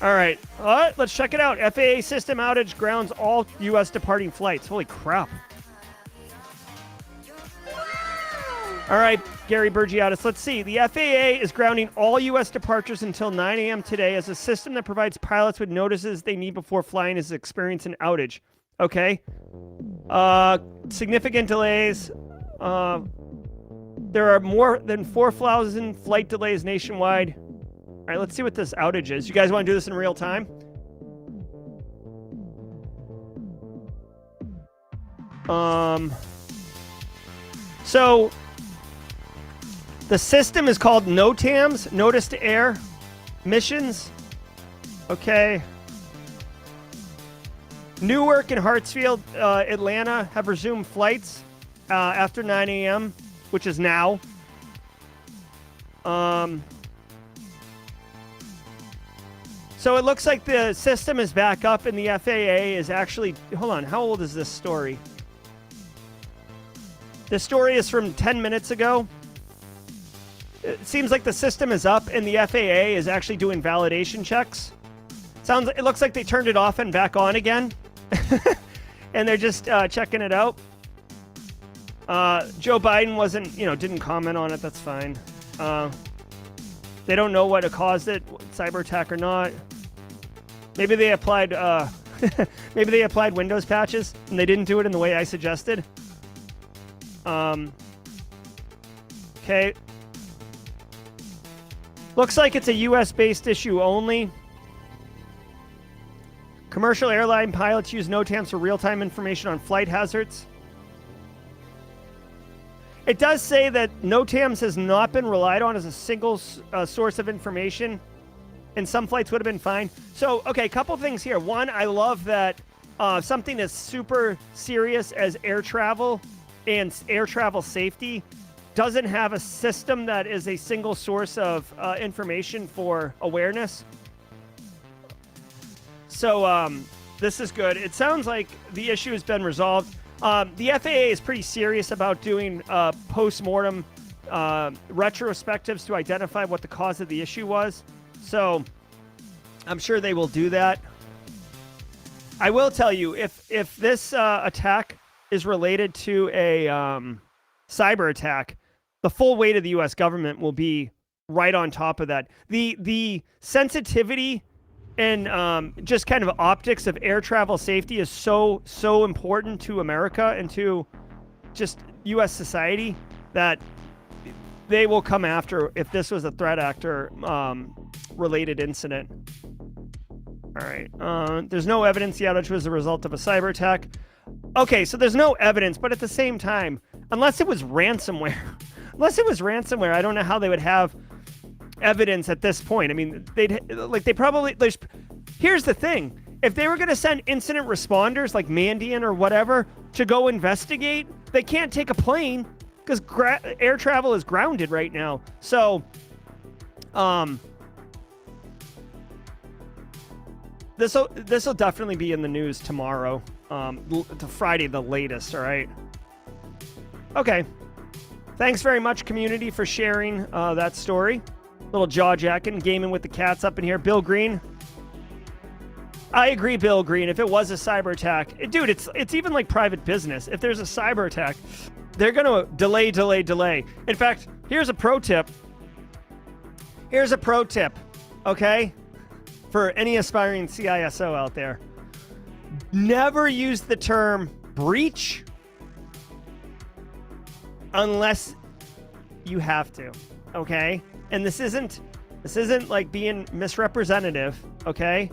All right, let's check it out. FAA system outage grounds all U.S. departing flights. Holy crap. All right, Gary Bergiatis, let's see. The FAA is grounding all U.S. departures until 9 a.m. today as a system that provides pilots with notices they need before flying is experiencing an outage. Okay. Significant delays. There are more than 4,000 flight delays nationwide. All right, let's see what this outage is. You guys want to do this in real time? So The system is called NOTAMs, Notice to Air Missions. Okay. Newark and Hartsfield, Atlanta have resumed flights after 9 a.m., which is now. So it looks like the system is back up and the FAA is actually... Hold on, how old is this story? This story is from 10 minutes ago. It seems like the system is up and the FAA is actually doing validation checks. It looks like they turned it off and back on again. And they're just checking it out. Joe Biden didn't comment on it. That's fine. They don't know what caused it, cyber attack or not. Maybe they applied Windows patches and they didn't do it in the way I suggested. Okay. Looks like it's a US-based issue only. Commercial airline pilots use NOTAMs for real-time information on flight hazards. It does say that NOTAMs has not been relied on as a single source of information, and some flights would have been fine. So, okay, a couple things here. One, I love that something as super serious as air travel and air travel safety doesn't have a system that is a single source of information for awareness. So this is good. It sounds like the issue has been resolved. The FAA is pretty serious about doing post-mortem retrospectives to identify what the cause of the issue was. So I'm sure they will do that. I will tell you, if this attack is related to a cyber attack, the full weight of the U.S. government will be right on top of that. The sensitivity and just kind of optics of air travel safety is so important to America and to just U.S. society that they will come after if this was a threat actor related incident. All right. There's no evidence the outage was a result of a cyber attack. Okay, so there's no evidence, but at the same time, unless it was ransomware, I don't know how they would have evidence at this point. I mean, here's the thing. If they were going to send incident responders like Mandiant or whatever to go investigate, they can't take a plane because air travel is grounded right now. So, this will definitely be in the news tomorrow, to Friday the latest. All right. Okay. Thanks very much, community, for sharing that story. Little jaw-jacking, gaming with the cats up in here. Bill Green. I agree, Bill Green. If it was a cyber attack, dude, it's even like private business. If there's a cyber attack, they're going to delay. In fact, here's a pro tip. Okay? For any aspiring CISO out there. Never use the term breach unless you have to. Okay? And this isn't like being misrepresentative, okay?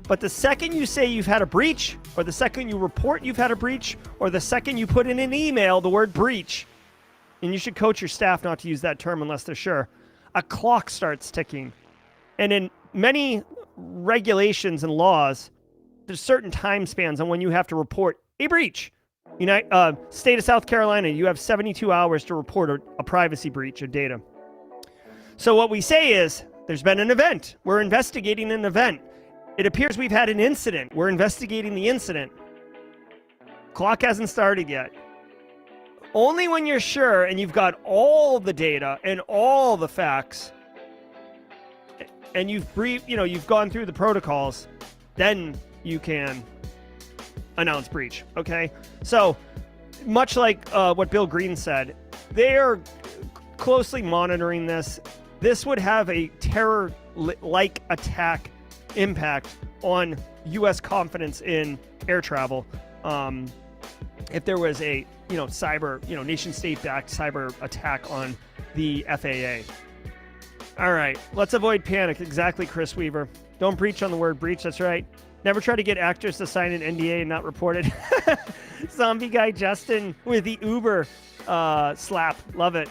But the second you say you've had a breach, or the second you report you've had a breach, or the second you put in an email the word breach, and you should coach your staff not to use that term unless they're sure, a clock starts ticking. And in many regulations and laws, there's certain time spans on when you have to report a breach. State of South Carolina, you have 72 hours to report a privacy breach of data. So what we say is, there's been an event. We're investigating an event. It appears we've had an incident. We're investigating the incident. Clock hasn't started yet. Only when you're sure and you've got all the data and all the facts and you've gone through the protocols, then you can announce breach, okay? So, much like what Bill Green said, they are closely monitoring this. This would have a terror-like attack impact on U.S. confidence in air travel. If there was a nation-state-backed cyber attack on the FAA. All right, let's avoid panic. Exactly, Chris Weaver. Don't breach on the word breach. That's right. Never try to get actors to sign an NDA and not report it. Zombie guy Justin with the Uber slap. Love it.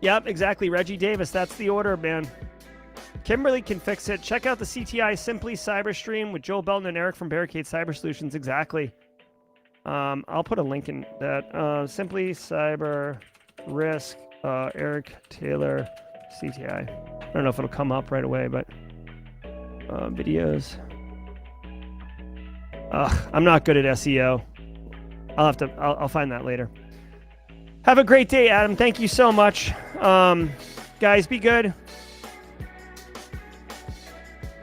Yep, exactly. Reggie Davis, that's the order, man. Kimberly can fix it. Check out the CTI Simply Cyber stream with Joel Belton and Eric from Barricade Cyber Solutions. Exactly. I'll put a link in that. Simply Cyber Risk, Eric Taylor, CTI. I don't know if it'll come up right away, but videos. I'm not good at SEO. I'll find that later. Have a great day, Adam. Thank you so much. Guys, be good.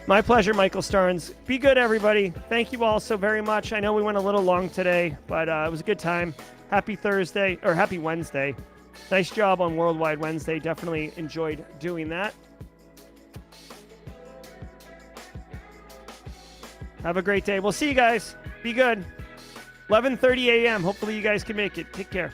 My pleasure, Michael Starnes. Be good, everybody. Thank you all so very much. I know we went a little long today, but it was a good time. Happy Thursday, or happy Wednesday. Nice job on Worldwide Wednesday. Definitely enjoyed doing that. Have a great day. We'll see you guys. Be good. 11:30 a.m. Hopefully you guys can make it. Take care.